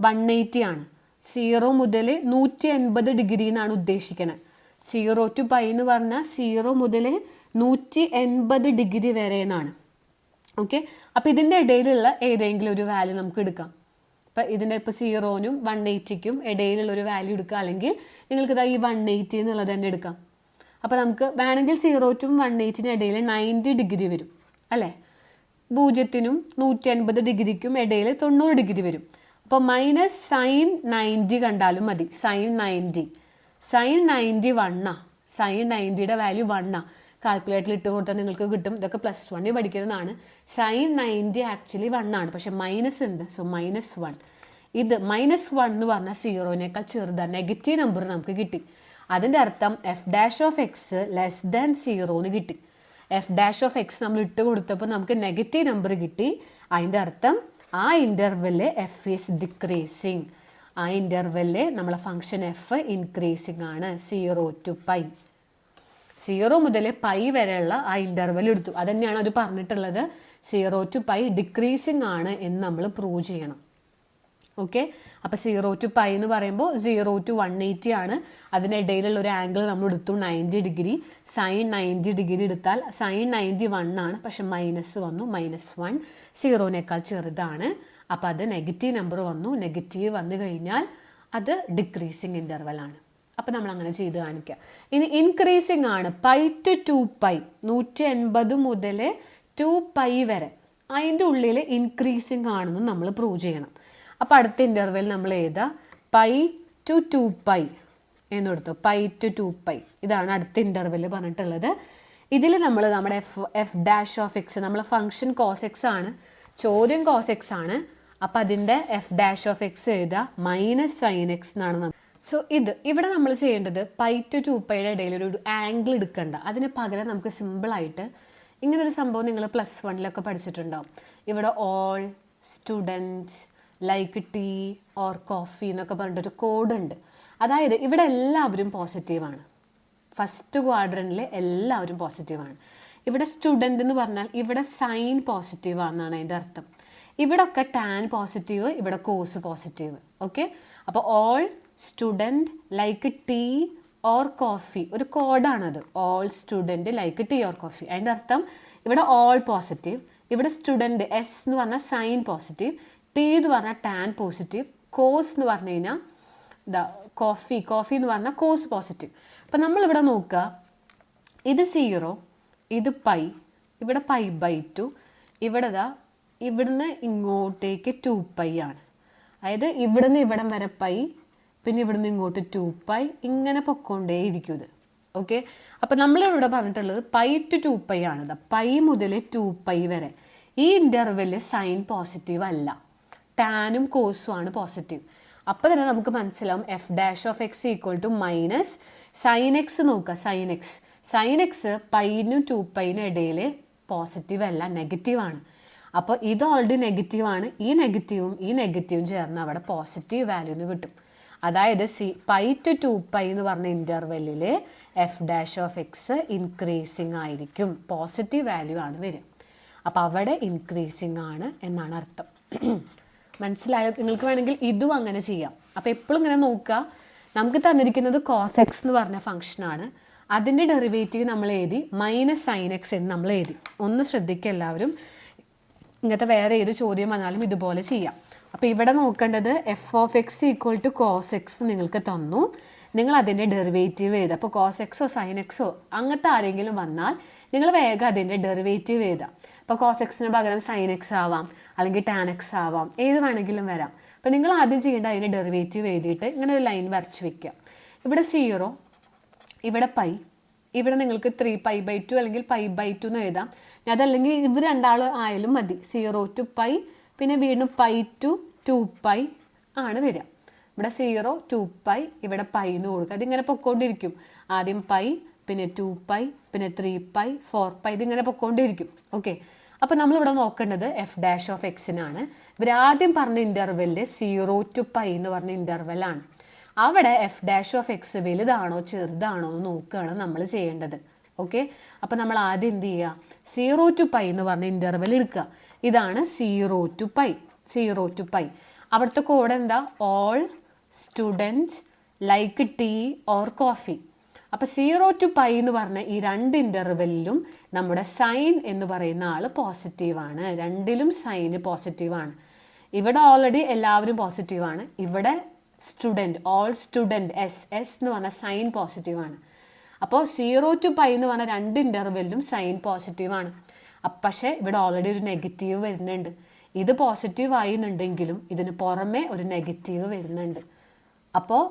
180 ആണ്. 0 മുതൽ 180 ഡിഗ്രി എന്നാണ് ഉദ്ദേശിക്കുന്നത്. 0 to π എന്ന് പറഞ്ഞാൽ 0 മുതൽ 180 ഡിഗ്രി വരെ എന്നാണ്. ഓക്കെ, അപ്പോൾ ഇതിൻ്റെ ഇടയിലുള്ള ഏതെങ്കിലും ഒരു വാല്യൂ നമുക്ക് എടുക്കാം. അപ്പോൾ ഇതിൻ്റെ ഇപ്പോൾ 0നും 180ക്കും ഇടയിലുള്ളൊരു വാല്യൂ എടുക്കുക, അല്ലെങ്കിൽ നിങ്ങൾക്ക് ഇതാ ഈ 180 എന്നുള്ളത് തന്നെ എടുക്കാം. അപ്പോൾ നമുക്ക് വേണമെങ്കിൽ 0 to 180 ഇടയിൽ 90 ഡിഗ്രി വരും അല്ലേ? 0നും 180 ഡിഗ്രിക്കും ഇടയിൽ 90 ഡിഗ്രി വരും. അപ്പോൾ മൈനസ് സൈൻ 90 കണ്ടാലും മതി. സൈൻ 90 1 സൈൻ 90യുടെ വാല്യൂ 1 കാൽക്കുലേറ്ററിൽ ഇട്ട് കൊടുത്താൽ നിങ്ങൾക്ക് കിട്ടും. ഇതൊക്കെ +1 പഠിക്കുന്നതാണ്. സൈൻ 90 ആക്ച്വലി 1 ആണ്, പക്ഷെ മൈനസ് ഉണ്ട്. സോ -1. ഇത് -1 എന്ന് പറഞ്ഞാൽ 0നേക്കാൾ ചെറുതാണ്, നെഗറ്റീവ് നമ്പർ നമുക്ക് കിട്ടി. അതിൻ്റെ അർത്ഥം എഫ് ഡാഷ് ഓഫ് എക്സ് <0 എന്ന് കിട്ടി. എഫ് ഡാഷ് ഓഫ് എക്സ് നമ്മൾ ഇട്ട് കൊടുത്തപ്പോൾ നമുക്ക് നെഗറ്റീവ് നമ്പർ കിട്ടി. അതിൻ്റെ അർത്ഥം ആ ഇൻ്റർവെല്ലിൽ എഫ് ഈസ് ഡിക്രീസിങ്. ആ ഇൻ്റർവെല്ലിൽ നമ്മളെ ഫംഗ്ഷൻ എഫ് ഇൻക്രീസിങ് ആണ്. 0 to π, 0 മുതൽ π വരെയുള്ള ആ ഇൻ്റർവെൽ എടുത്തു. അതുതന്നെയാണ് അവർ പറഞ്ഞിട്ടുള്ളത്. 0 to π ഡിക്രീസിങ് ആണ് എന്ന് നമ്മൾ പ്രൂവ് ചെയ്യണം. ഓക്കെ, അപ്പോൾ 0 to π എന്ന് പറയുമ്പോൾ 0 to 180 ആണ്. അതിനിടയിലുള്ള ഒരു ആംഗിൾ നമ്മൾ എടുത്തു 90 ഡിഗ്രി. സൈൻ 90 ഡിഗ്രി എടുത്താൽ സൈൻ 90 1 ആണ്, പക്ഷെ മൈനസ് വന്നു. -1 0നേക്കാൾ ചെറുതാണ്. അപ്പോൾ അത് നെഗറ്റീവ് നമ്പർ വന്നു. നെഗറ്റീവ് വന്നു കഴിഞ്ഞാൽ അത് ഡിക്രീസിങ് ഇൻ്റർവൽ ആണ്. അപ്പോൾ നമ്മൾ അങ്ങനെ ചെയ്ത് കാണിക്കുക. ഇനി ഇൻക്രീസിങ് ആണ്. π to 2π, 180 മുതൽ 2π വരെ അതിൻ്റെ ഉള്ളിൽ ഇൻക്രീസിങ് ആണെന്ന് നമ്മൾ പ്രൂവ് ചെയ്യണം. അപ്പോൾ അടുത്ത ഇൻ്റർവെൽ നമ്മൾ എഴുതുക π to 2π എന്നെടുത്തു. π to 2π ഇതാണ് അടുത്ത ഇൻ്റർവെൽ പറഞ്ഞിട്ടുള്ളത്. ഇതിൽ നമ്മൾ നമ്മുടെ എഫ് ഡാഷ് ഓഫ് എക്സ്, നമ്മളെ ഫംഗ്ഷൻ കോസ് എക്സ് ആണ്, ചോദ്യം കോസ് എക്സ് ആണ്. അപ്പോൾ അതിൻ്റെ എഫ് ഡാഷ് ഓഫ് എക്സ് എഴുതുക മൈനസ് സൈൻ എക്സ് എന്നാണ്. സോ ഇവിടെ നമ്മൾ ചെയ്യേണ്ടത് π to 2πയുടെ ഇടയിൽ ഒരു ആംഗിൾ എടുക്കണ്ട. അതിന് പകരം നമുക്ക് സിമ്പിളായിട്ട് ഇങ്ങനൊരു സംഭവം നിങ്ങൾ +1 പഠിച്ചിട്ടുണ്ടാവും. ഇവിടെ all student like tea or coffee എന്നൊക്കെ പറഞ്ഞിട്ടൊരു കോഡ് ഉണ്ട്. അതായത് ഇവിടെ എല്ലാവരും പോസിറ്റീവാണ്. ഫസ്റ്റ് ക്വാഡ്രൻറ്റിൽ എല്ലാവരും പോസിറ്റീവാണ്. ഇവിടെ സ്റ്റുഡൻറ്റ് എന്ന് പറഞ്ഞാൽ ഇവിടെ സൈൻ പോസിറ്റീവ് ആണെന്നാണ് അതിൻ്റെ അർത്ഥം. ഇവിടെ ഒക്കെ ടാൻ പോസിറ്റീവ്, ഇവിടെ കോസ് പോസിറ്റീവ്. ഓക്കെ, അപ്പോൾ all student like tea or coffee ഒരു കോഡാണത്. All student like tea or coffee. അതിൻ്റെ അർത്ഥം ഇവിടെ ഓൾ പോസിറ്റീവ്, ഇവിടെ സ്റ്റുഡൻറ്റ് എസ് എന്ന് പറഞ്ഞാൽ സൈൻ പോസിറ്റീവ്, ടി എന്ന് പറഞ്ഞാൽ ടാൻ പോസിറ്റീവ്, കോസ് എന്ന് പറഞ്ഞു കഴിഞ്ഞാൽ കോഫി എന്ന് പറഞ്ഞാൽ കോസ് പോസിറ്റീവ്. അപ്പം നമ്മളിവിടെ നോക്കുക, ഇത് 0, ഇത് പൈ, ഇവിടെ π/2, ഇവിടെ ഇവിടുന്ന് ഇങ്ങോട്ടേക്ക് 2π ആണ്. അതായത് ഇവിടുന്ന് ഇവിടം വരെ പൈ, പിന്നെ ഇവിടുന്ന് ഇങ്ങോട്ട് 2π, ഇങ്ങനെ പൊക്കോണ്ടേ ഇരിക്കും ഇത്. ഓക്കെ, അപ്പം നമ്മളിവിടെ പറഞ്ഞിട്ടുള്ളത് π to 2π ആണ്. പൈ മുതൽ 2π വരെ ഈ ഇൻ്റർവെല്ലിൽ സൈൻ പോസിറ്റീവ് അല്ല, ടാനും കോസും ആണ് പോസിറ്റീവ്. അപ്പോൾ തന്നെ നമുക്ക് മനസ്സിലാവും f' = മൈനസ് സൈൻ എക്സ്. നോക്കുക, സൈൻ എക്സ് പൈനും 2πനും ഇടയിൽ പോസിറ്റീവ് അല്ല, നെഗറ്റീവാണ്. അപ്പോൾ ഇത് ഓൾറെഡി നെഗറ്റീവാണ്, ഈ നെഗറ്റീവും ചേർന്ന് അവിടെ പോസിറ്റീവ് വാല്യൂ എന്ന് കിട്ടും. അതായത് π to 2π എന്ന് പറഞ്ഞ ഇൻ്റർവെല്ലിൽ f' ഇൻക്രീസിങ് ആയിരിക്കും, പോസിറ്റീവ് വാല്യൂ ആണ് വരിക. അപ്പോൾ അവിടെ ഇൻക്രീസിങ് ആണ് എന്നാണ് അർത്ഥം. മനസ്സിലായോ? നിങ്ങൾക്ക് വേണമെങ്കിൽ ഇതും അങ്ങനെ ചെയ്യാം. അപ്പോൾ എപ്പോഴും ഇങ്ങനെ നോക്കുക, നമുക്ക് തന്നിരിക്കുന്നത് കോസ് എക്സ് എന്ന് പറഞ്ഞ ഫംഗ്ഷനാണ്, അതിൻ്റെ ഡെറിവേറ്റീവ് നമ്മൾ എഴുതി മൈനസ് സൈൻ എക്സ് എന്ന് നമ്മൾ എഴുതി. ഒന്ന് ശ്രദ്ധിക്കുക എല്ലാവരും, ഇങ്ങനത്തെ വേറെ ഏത് ചോദ്യം വന്നാലും ഇതുപോലെ ചെയ്യാം. അപ്പോൾ ഇവിടെ നോക്കേണ്ടത് f(x) = cos x നിങ്ങൾക്ക് തന്നു, നിങ്ങൾ അതിൻ്റെ ഡെറിവേറ്റീവ് എഴുതുക. അപ്പോൾ cos x sin x അങ്ങനത്തെ ആരെങ്കിലും വന്നാൽ നിങ്ങൾ വേഗം അതിൻ്റെ ഡെറിവേറ്റീവ് എഴുതുക. അപ്പോൾ cos x പകരം sin x ആവാം, അല്ലെങ്കിൽ tan x ആവാം, ഏത് വേണമെങ്കിലും വരാം. അപ്പോൾ നിങ്ങൾ ആദ്യം ചെയ്യേണ്ട അതിൻ്റെ ഡെറിവേറ്റീവ് എഴുതിയിട്ട് ഇങ്ങനെ ഒരു ലൈൻ വരച്ച് വെക്കുക. ഇവിടെ 0, ഇവിടെ പൈ, ഇവിടെ നിങ്ങൾക്ക് 3π/2 അല്ലെങ്കിൽ π/2 എന്ന് എഴുതാം. അതല്ലെങ്കിൽ ഇവർ രണ്ടാളും ആയാലും മതി. 0 to π, പിന്നെ വീണ്ടും π to 2π ആണ് വരിക. ഇവിടെ 0, 2π, ഇവിടെ π എന്ന് കൊടുക്കുക. അതിങ്ങനെ പൊക്കോണ്ടിരിക്കും. ആദ്യം π, പിന്നെ 2π, പിന്നെ 3π, 4π, ഇതിങ്ങനെ പൊക്കോണ്ടിരിക്കും. ഓക്കെ, അപ്പോൾ നമ്മളിവിടെ നോക്കേണ്ടത് f'(x)നാണ്. ഇവർ ആദ്യം പറഞ്ഞ ഇൻ്റർവെല്ലിൽ 0 to π എന്ന് പറഞ്ഞ ഇൻ്റർവെല്ലാണ്. അവിടെ f'(x) വലുതാണോ ചെറുതാണോ എന്ന് നോക്കുകയാണ് നമ്മൾ ചെയ്യേണ്ടത്. ഓക്കെ, അപ്പോൾ നമ്മൾ ആദ്യം എന്ത് ചെയ്യുക, 0 to π എന്ന് പറഞ്ഞ ഇൻ്റർവെൽ എടുക്കുക. ഇതാണ് 0 to π. അവിടുത്തെ കോഡ് എന്താ? All student like tea or coffee. അപ്പോൾ 0 to π എന്ന് പറഞ്ഞ ഈ രണ്ട് ഇൻ്റർവെല്ലിലും നമ്മുടെ സൈൻ എന്ന് പറയുന്ന ആൾ പോസിറ്റീവാണ്. രണ്ടിലും സൈന് പോസിറ്റീവാണ്. ഇവിടെ ഓൾറെഡി എല്ലാവരും പോസിറ്റീവാണ്. ഇവിടെ സ്റ്റുഡൻറ്റ്, ഓൾ സ്റ്റുഡൻറ്റ് എസ് എന്ന് പറഞ്ഞ സൈൻ പോസിറ്റീവാണ്. അപ്പോൾ 0 to π എന്ന് പറഞ്ഞ രണ്ട് ഇൻ്റർവെല്ലിലും സൈൻ പോസിറ്റീവാണ്. പക്ഷേ ഇവിടെ ഓൾറെഡി ഒരു നെഗറ്റീവ് വരുന്നുണ്ട്. ഇത് പോസിറ്റീവ് ആയിരുന്നുണ്ടെങ്കിലും ഇതിന് പുറമെ ഒരു നെഗറ്റീവ് വരുന്നുണ്ട്. അപ്പോൾ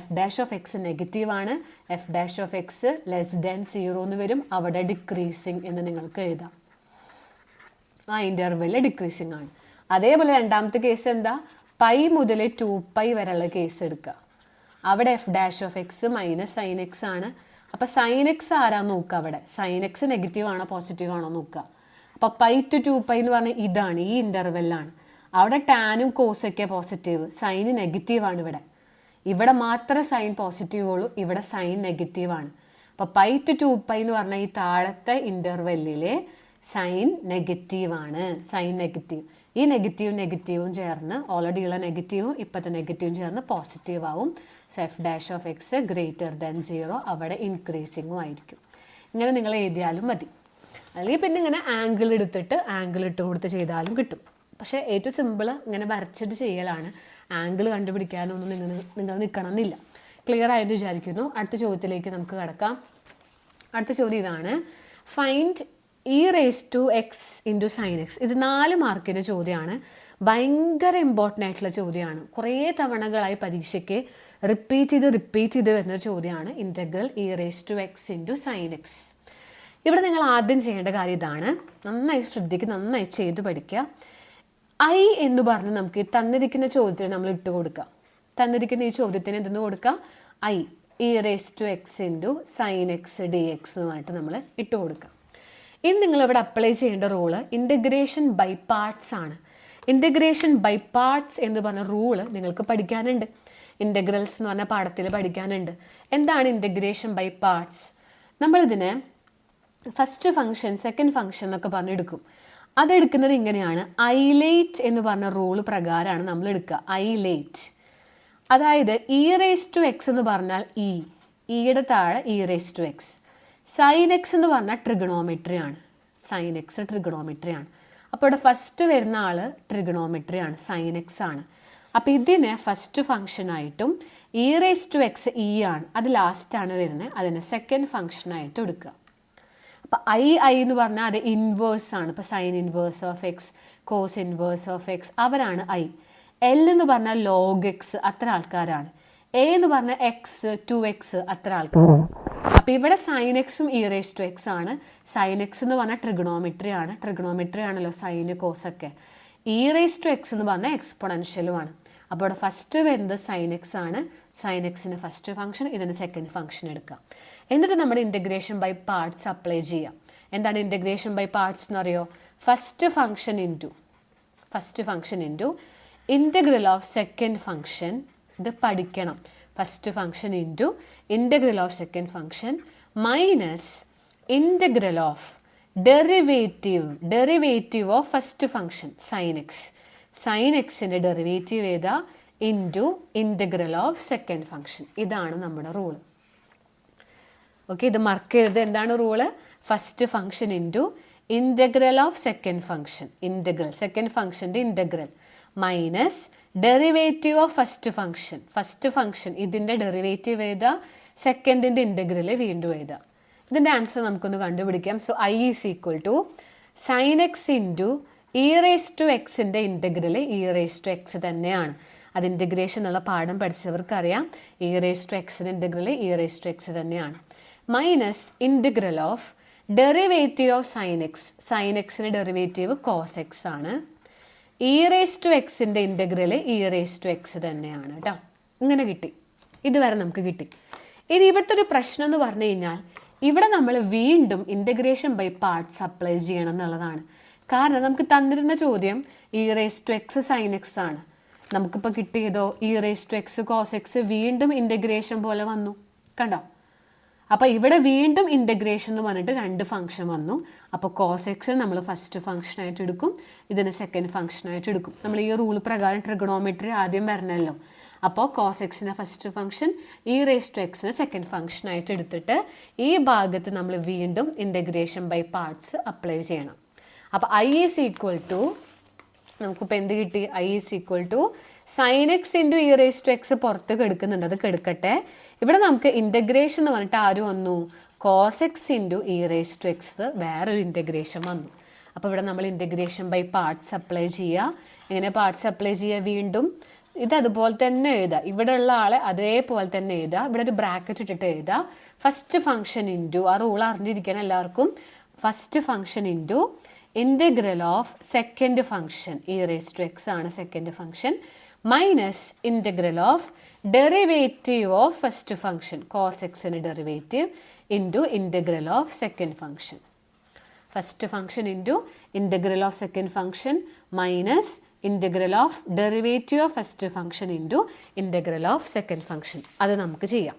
f'(x) നെഗറ്റീവാണ്. f'(x) <0 എന്ന് വരും. അവിടെ ഡിക്രീസിങ് എന്ന് നിങ്ങൾക്ക് എഴുതാം. ആ ഇൻ്റർവെല്ലിൽ ഡിക്രീസിങ് ആണ്. അതേപോലെ രണ്ടാമത്തെ കേസ് എന്താ? പൈ മുതൽ 2π വരെയുള്ള കേസ് എടുക്കുക. അവിടെ f'(x) മൈനസ് സൈൻ എക്സ് ആണ്. അപ്പോൾ സൈൻ എക്സ് ആരാന്ന് നോക്കുക. അവിടെ സൈൻ എക്സ് നെഗറ്റീവ് ആണോ പോസിറ്റീവ് ആണോ നോക്കുക. അപ്പോൾ π to 2π എന്ന് പറഞ്ഞാൽ ഇതാണ്, ഈ ഇൻ്റർവെല്ലാണ്. അവിടെ ടാനും കോസൊക്കെ പോസിറ്റീവ്, സൈന് നെഗറ്റീവാണ്. ഇവിടെ മാത്രമേ സൈൻ പോസിറ്റീവ് ഉള്ളൂ, ഇവിടെ സൈൻ നെഗറ്റീവാണ്. അപ്പോൾ π to 2π എന്ന് പറഞ്ഞാൽ ഈ താഴത്തെ ഇൻ്റർവെല്ലിലെ സൈൻ നെഗറ്റീവാണ്. സൈൻ നെഗറ്റീവ്, ഈ നെഗറ്റീവും ചേർന്ന് ഓൾറെഡി ഉള്ള നെഗറ്റീവും ഇപ്പോഴത്തെ നെഗറ്റീവും ചേർന്ന് പോസിറ്റീവ് ആവും. സോ f'(x) >0 അവിടെ ഇൻക്രീസിങ്ങും ആയിരിക്കും. ഇങ്ങനെ നിങ്ങൾ എഴുതിയാലും മതി. അല്ലെങ്കിൽ പിന്നെ ഇങ്ങനെ ആംഗിൾ ഇട്ട് കൊടുത്ത് ചെയ്താലും കിട്ടും. പക്ഷേ ഏറ്റവും സിമ്പിൾ ഇങ്ങനെ വരച്ചിട്ട് ചെയ്യലാണ്. ആംഗിൾ കണ്ടുപിടിക്കാനൊന്നും നിങ്ങൾ നിൽക്കണമെന്നില്ല. ക്ലിയർ ആയെന്ന് വിചാരിക്കുന്നു. അടുത്ത ചോദ്യത്തിലേക്ക് നമുക്ക് കിടക്കാം. അടുത്ത ചോദ്യം ഇതാണ്, ഫൈൻഡ് e⁻x × sin x. ഇത് 4 മാർക്കിൻ്റെ ചോദ്യമാണ്. ഭയങ്കര ഇമ്പോർട്ടൻ്റ് ആയിട്ടുള്ള ചോദ്യമാണ്. കുറേ തവണകളായി പരീക്ഷയ്ക്ക് റിപ്പീറ്റ് ചെയ്ത് വരുന്ന ചോദ്യമാണ് ഇൻ്റഗ്രൽ e⁻x × sin x. ഇവിടെ നിങ്ങൾ ആദ്യം ചെയ്യേണ്ട കാര്യം ഇതാണ്, നന്നായി ശ്രദ്ധിക്കുക, നന്നായി ചെയ്ത് പഠിക്കുക. ഐ എന്ന് പറഞ്ഞ് നമുക്ക് തന്നിരിക്കുന്ന ചോദ്യത്തിന് നമ്മൾ ഇട്ട് കൊടുക്കുക. തന്നിരിക്കുന്ന ഈ ചോദ്യത്തിന് എന്തെന്ന് കൊടുക്കുക? I e⁻x × sin x dx എന്ന് പറഞ്ഞിട്ട് നമ്മൾ ഇട്ട് കൊടുക്കുക. ഇനി നിങ്ങളിവിടെ അപ്ലൈ ചെയ്യേണ്ട റൂള് ഇൻ്റഗ്രേഷൻ ബൈ പാർട്സ് ആണ്. ഇൻ്റഗ്രേഷൻ ബൈ പാർട്സ് എന്ന് പറഞ്ഞ റൂള് നിങ്ങൾക്ക് പഠിക്കാനുണ്ട്. ഇൻ്റഗ്രൽസ് എന്ന് പറഞ്ഞ പാഠത്തിൽ പഠിക്കാനുണ്ട്. എന്താണ് ഇൻ്റഗ്രേഷൻ ബൈ പാർട്സ്? നമ്മളിതിനെ ഫസ്റ്റ് ഫംഗ്ഷൻ, സെക്കൻഡ് ഫംഗ്ഷൻ എന്നൊക്കെ പറഞ്ഞെടുക്കും. അതെടുക്കുന്നത് ഇങ്ങനെയാണ്. ഐലേറ്റ് എന്ന് പറഞ്ഞ റൂൾ പ്രകാരമാണ് നമ്മൾ എടുക്കുക. ഐലേറ്റ്, അതായത് e⁻x എന്ന് പറഞ്ഞാൽ ഇയുടെ താഴെ e⁻x. sin x എന്ന് പറഞ്ഞാൽ ട്രിഗണോമെട്രി ആണ്. അപ്പോൾ ഇവിടെ ഫസ്റ്റ് വരുന്ന ആൾ ട്രിഗണോമെട്രി ആണ്, സൈൻ എക്സ് ആണ്. അപ്പോൾ ഇതിനെ ഫസ്റ്റ് ഫംഗ്ഷനായിട്ടും e raise to x e ആണ്, അത് ലാസ്റ്റാണ് വരുന്നത്, അതിനെ സെക്കൻഡ് ഫംഗ്ഷനായിട്ട് എടുക്കുക. അപ്പോൾ ഐ എന്ന് പറഞ്ഞാൽ അത് ഇൻവേഴ്സ് ആണ്. ഇപ്പോൾ sine inverse of x, cos inverse of x, അവരാണ് ഐ. എൽ എന്ന് പറഞ്ഞാൽ ലോഗ് എക്സ്, അത്ര ആൾക്കാരാണ്. എ എന്ന് പറഞ്ഞാൽ എക്സ്, 2x, അത്ര ആൾക്കാരാണ്. അപ്പോൾ ഇവിടെ സൈൻ എക്സും ഇ റേസ് ടു എക്സ് ആണ്. സൈൻ എക്സ് എന്ന് പറഞ്ഞാൽ ട്രിഗണോമെട്രി ആണ്, ട്രിഗണോമെട്രി ആണല്ലോ സൈന് കോസൊക്കെ. ഇ റേസ് ടു എക്സ് എന്ന് പറഞ്ഞാൽ എക്സ്പൊണൻഷ്യലുമാണ്. അപ്പോൾ ഇവിടെ ഫസ്റ്റ് വരുന്നത് സൈൻ എക്സ് ആണ്. സൈൻ എക്സിന് ഫസ്റ്റ് ഫംഗ്ഷൻ, ഇതിന് സെക്കൻഡ് ഫംഗ്ഷൻ എടുക്കാം. എന്നിട്ട് നമ്മുടെ ഇൻ്റഗ്രേഷൻ ബൈ പാർട്സ് അപ്ലൈ ചെയ്യാം. എന്താണ് ഇൻ്റഗ്രേഷൻ ബൈ പാർട്സ് എന്ന് അറിയോ? First function into integral of second function, ഇത് പഠിക്കണം. First function into integral of second function minus integral of derivative of first function sine x. Sine എക്സിൻ്റെ derivative ഏതാ? Into integral of second function. ഇതാണ് നമ്മുടെ rule. Okay, ഇത് mark ചെയ്തത്. എന്താണ് rule? First function into integral of second function, integral second ഫംഗ്ഷൻ്റെ integral minus derivative of first function ഇതിൻ്റെ derivative ഏതാ? സെക്കൻഡിൻ്റെ ഇൻ്റഗ്രൽ വീണ്ടും എഴുതാം. ഇതിൻ്റെ ആൻസർ നമുക്കൊന്ന് കണ്ടുപിടിക്കാം. So I is equal to sine x into e raise to എക്സിൻ്റെ integral e raise to x തന്നെയാണ്. അത് ഇൻ്റഗ്രേഷൻ എന്നുള്ള പാഠം പഠിച്ചവർക്കറിയാം. ഇ റേസ് ടു എക്സിൻ്റെ integral e raise to x തന്നെയാണ്. Minus integral of derivative of sine x. Sine എക്സിൻ്റെ derivative cos x ആണ്. ഇ റേസ് ടു എക്സിൻ്റെ integral e raise to x തന്നെയാണ് കേട്ടോ. ഇങ്ങനെ കിട്ടി, ഇതുവരെ നമുക്ക് കിട്ടി. ഇനി ഇവിടുത്തെ ഒരു പ്രശ്നം എന്ന് പറഞ്ഞു കഴിഞ്ഞാൽ ഇവിടെ നമ്മൾ വീണ്ടും ഇൻ്റഗ്രേഷൻ ബൈ പാർട്സ് അപ്ലൈ ചെയ്യണം എന്നുള്ളതാണ്. കാരണം നമുക്ക് തന്നിരുന്ന ചോദ്യം e raise to x sine x ആണ്. നമുക്കിപ്പോൾ കിട്ടിയതോ e raise to x cos x, വീണ്ടും ഇൻ്റഗ്രേഷൻ പോലെ വന്നു, കണ്ടോ? അപ്പോൾ ഇവിടെ വീണ്ടും ഇൻ്റഗ്രേഷൻ എന്ന് പറഞ്ഞിട്ട് രണ്ട് ഫംഗ്ഷൻ വന്നു. അപ്പോൾ കോസ് എക്സ് നമ്മൾ ഫസ്റ്റ് ഫംഗ്ഷനായിട്ട് എടുക്കും, ഇതിന് സെക്കൻഡ് ഫംഗ്ഷനായിട്ട് എടുക്കും. നമ്മൾ ഈ റൂൾ പ്രകാരം ട്രിഗണോമെട്രി ആദ്യം വരണമല്ലോ. അപ്പോൾ കോസ് എക്സിനെ first function, e raise to എക്സിനെ സെക്കൻഡ് ഫംഗ്ഷനായിട്ട് എടുത്തിട്ട് ഈ ഭാഗത്ത് നമ്മൾ വീണ്ടും ഇൻ്റഗ്രേഷൻ ബൈ പാർട്സ് അപ്ലൈ ചെയ്യണം. അപ്പോൾ ഐ ഈസ് ഈക്വൽ ടു, നമുക്കിപ്പോൾ എന്ത് കിട്ടി? I is equal to sine x into e raise to x പുറത്ത് കെടുക്കുന്നുണ്ട്, അത് കെടുക്കട്ടെ. ഇവിടെ നമുക്ക് ഇൻ്റഗ്രേഷൻ എന്ന് പറഞ്ഞിട്ട് ആര് വന്നു? Cos x into e raise to x വേറൊരു ഇൻ്റഗ്രേഷൻ വന്നു. അപ്പോൾ ഇവിടെ നമ്മൾ ഇൻ്റഗ്രേഷൻ ബൈ പാർട്സ് അപ്ലൈ ചെയ്യുക. എങ്ങനെ പാർട്സ് അപ്ലൈ ചെയ്യുക? വീണ്ടും ഇത് അതുപോലെ തന്നെ എഴുതുക. ഇവിടെ ഉള്ള ആളെ അതേപോലെ തന്നെ എഴുതുക. ഇവിടെ ഒരു ബ്രാക്കറ്റ് ഇട്ടിട്ട് എഴുതുക. ഫസ്റ്റ് ഫംഗ്ഷൻ ഇൻറ്റു, ആ റൂൾ അറിഞ്ഞിരിക്കണം എല്ലാവർക്കും. First function into integral of second function, e raise to x ആണ് second function, minus integral of derivative of first function, cos എക്സിന് derivative, into integral of second function. First function into integral of second function minus integral of derivative of first function into integral of second function. അത് നമുക്ക് ചെയ്യാം.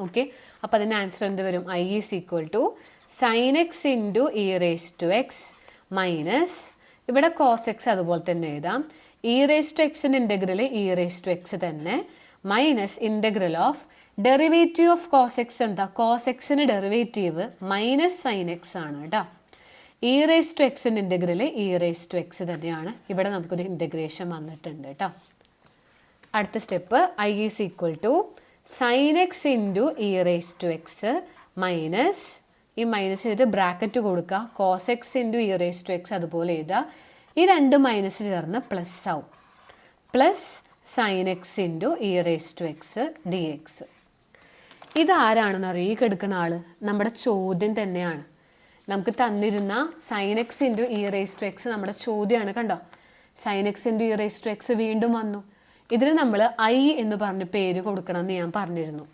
Okay, അപ്പോൾ അതിൻ്റെ answer എന്ത് വരും? I is equal to sine x into e raise to x minus, ഇവിടെ cos x അതുപോലെ തന്നെ എഴുതാം, ഇ റേസ് ടു എക്സിൻ്റെ integral e raise to x തന്നെ, minus integral of derivative of cos x. എന്താ? കോസ് എക്സിന് ഡെറിവേറ്റീവ് മൈനസ് സൈൻ എക്സ് ആണ് കേട്ടോ. ഇ റേസ് ടു എക്സിൻ്റെ integral e raise to x തന്നെയാണ്. ഇവിടെ നമുക്കൊരു ഇൻ്റഗ്രേഷൻ വന്നിട്ടുണ്ട് കേട്ടോ. അടുത്ത step I is equal to sine x into e raise to x minus, ഈ മൈനസ് ചെയ്തിട്ട് ബ്രാക്കറ്റ് കൊടുക്കുക, cos x into e raise to x അതുപോലെ എഴുതുക. ഈ രണ്ട് മൈനസ് ചേർന്ന് പ്ലസ് ആവും, plus sine x into e raise to x d x. ഇതാരാണെന്ന് അറിയുക? ഈ കെടുക്കുന്ന ആൾ നമ്മുടെ ചോദ്യം തന്നെയാണ്. നമുക്ക് തന്നിരുന്ന sine x into e raise to x നമ്മുടെ ചോദ്യമാണ്, കണ്ടോ? Sine x into e raise to x വീണ്ടും വന്നു. ഇതിന് നമ്മൾ ഐ എന്ന് പറഞ്ഞ് പേര് കൊടുക്കണം എന്ന് ഞാൻ പറഞ്ഞിരുന്നു.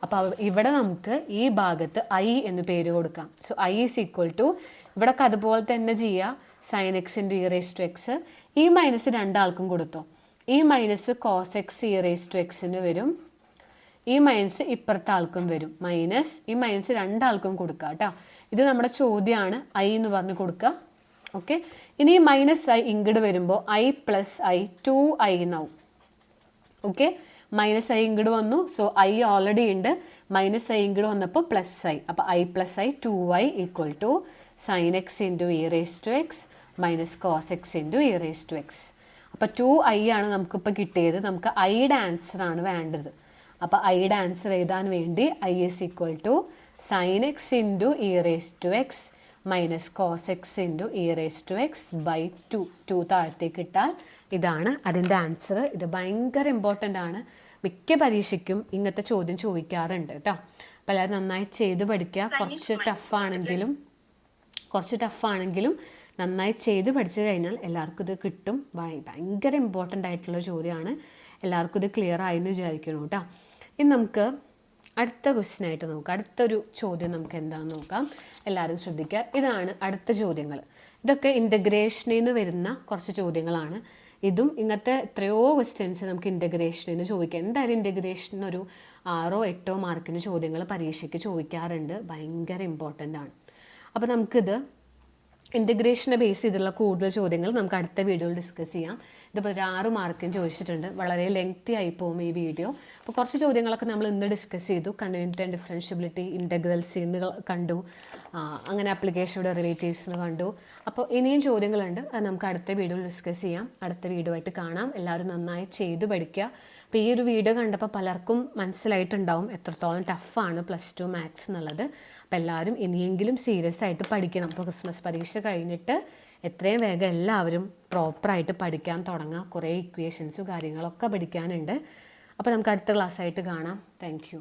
അപ്പോൾ ഇവിടെ നമുക്ക് ഈ ഭാഗത്ത് ഐ എന്ന് പേര് കൊടുക്കാം. So I is equal to, ഇവിടെ അതുപോലെ തന്നെ ചെയ്യുക, sine x into e raise to x. ഈ മൈനസ് രണ്ടാൾക്കും കൊടുത്തോ. ഈ minus cos x e raise to എക്സിന് വരും, ഈ മൈനസ് ഇപ്പുറത്തെ ആൾക്കും വരും, മൈനസ് ഈ മൈനസ് രണ്ടാൾക്കും കൊടുക്കുക കേട്ടോ. ഇത് നമ്മുടെ ചോദ്യമാണ്, ഐ എന്ന് പറഞ്ഞ് കൊടുക്കുക. ഓക്കെ, ഇനി ഈ മൈനസ് ഐ ഇങ്ങോട്ട് വരുമ്പോൾ ഐ പ്ലസ് ഐ 2i എന്നാവും. ഓക്കെ, മൈനസ് ഐ ഇങ്ങോട്ട് വന്നു, സോ ഐ ഓൾറെഡി ഉണ്ട്, മൈനസ് ഐ ഇങ്ങോട്ട് വന്നപ്പോൾ പ്ലസ് ഐ, അപ്പോൾ I plus I 2i equal to sine x into e raise to x minus cos x into e raise to x. അപ്പോൾ 2i ആണ് നമുക്കിപ്പോൾ കിട്ടിയത്. നമുക്ക് ഐയുടെ ആൻസറാണ് വേണ്ടത്. അപ്പോൾ ഐയുടെ ആൻസർ എഴുതാൻ വേണ്ടി i is equal to sine x into e raise to x minus cos x into e raise to x by 2 താഴത്തേക്ക് ഇട്ടാൽ ഇതാണ് അതിൻ്റെ ആൻസർ. ഇത് ഭയങ്കര ഇമ്പോർട്ടൻ്റ് ആണ്. മിക്ക പരീക്ഷയ്ക്കും ഇങ്ങനത്തെ ചോദ്യം ചോദിക്കാറുണ്ട് കേട്ടോ. അപ്പോൾ എല്ലാവരും നന്നായി ചെയ്ത് പഠിക്കുക. കുറച്ച് ടഫാണെങ്കിലും നന്നായി ചെയ്ത് പഠിച്ചു കഴിഞ്ഞാൽ എല്ലാവർക്കും ഇത് കിട്ടും. ഭയങ്കര ഇമ്പോർട്ടൻ്റ് ആയിട്ടുള്ള ചോദ്യമാണ്. എല്ലാവർക്കും ഇത് ക്ലിയർ ആയെന്ന് വിചാരിക്കണം കേട്ടോ. ഇനി നമുക്ക് അടുത്ത ക്വസ്റ്റ്യനായിട്ട് നോക്കാം. അടുത്തൊരു ചോദ്യം നമുക്ക് എന്താണെന്ന് നോക്കാം. എല്ലാവരും ശ്രദ്ധിക്കുക. ഇതാണ് അടുത്ത ചോദ്യങ്ങൾ. ഇതൊക്കെ ഇൻ്റഗ്രേഷനിൽ നിന്ന് വരുന്ന കുറച്ച് ചോദ്യങ്ങളാണ്. ഇതും ഇങ്ങനത്തെ എത്രയോ ക്വസ്റ്റ്യൻസ് നമുക്ക് ഇൻ്റഗ്രേഷനിൽ നിന്ന് ചോദിക്കാം. എന്തായാലും ഇൻ്റഗ്രേഷനിൽ ഒരു 6-8 മാർക്കിന് ചോദ്യങ്ങൾ പരീക്ഷയ്ക്ക് ചോദിക്കാറുണ്ട്. ഭയങ്കര ഇമ്പോർട്ടൻ്റ് ആണ്. അപ്പോൾ നമുക്കിത് ഇൻ്റഗ്രേഷനെ ബേസ് ചെയ്തുള്ള കൂടുതൽ ചോദ്യങ്ങൾ നമുക്ക് അടുത്ത വീഡിയോയിൽ ഡിസ്കസ് ചെയ്യാം. ഇതിപ്പോൾ ഒരു 6 മാർക്കിന് ചോദിച്ചിട്ടുണ്ട്. വളരെ ലെങ്തി ആയി പോകും ഈ വീഡിയോ. അപ്പോൾ കുറച്ച് ചോദ്യങ്ങളൊക്കെ നമ്മൾ ഇന്ന് ഡിസ്കസ് ചെയ്തു. കണ്ടിന്യൂറ്റി ആൻഡ് ഡിഫറൻഷ്യബിലിറ്റി, ഇൻ്റഗ്രൽസ് എന്ന് കണ്ടു, അങ്ങനെ ആപ്ലിക്കേഷൻ ഡെറിവേറ്റീവ്സ് എന്ന് കണ്ടു. അപ്പോൾ ഇനിയും ചോദ്യങ്ങളുണ്ട്. അത് നമുക്ക് അടുത്ത വീഡിയോയിൽ ഡിസ്കസ് ചെയ്യാം. അടുത്ത വീഡിയോ ആയിട്ട് കാണാം. എല്ലാവരും നന്നായി ചെയ്ത് പഠിക്കുക. അപ്പോൾ ഈ ഒരു വീഡിയോ കണ്ടപ്പോൾ പലർക്കും മനസ്സിലായിട്ടുണ്ടാവും എത്രത്തോളം ടഫാണ് +2 മാത്സ് എന്നുള്ളത്. അപ്പോൾ എല്ലാവരും ഇനിയെങ്കിലും സീരിയസ് ആയിട്ട് പഠിക്കണം. അപ്പോൾ ക്രിസ്മസ് പരീക്ഷ കഴിഞ്ഞിട്ട് എത്രയും വേഗം എല്ലാവരും പ്രോപ്പറായിട്ട് പഠിക്കാൻ തുടങ്ങുക. കുറേ ഇക്വേഷൻസും കാര്യങ്ങളൊക്കെ പഠിക്കാനുണ്ട്. അപ്പോൾ നമുക്ക് അടുത്ത ക്ലാസ്സായിട്ട് കാണാം. Thank you.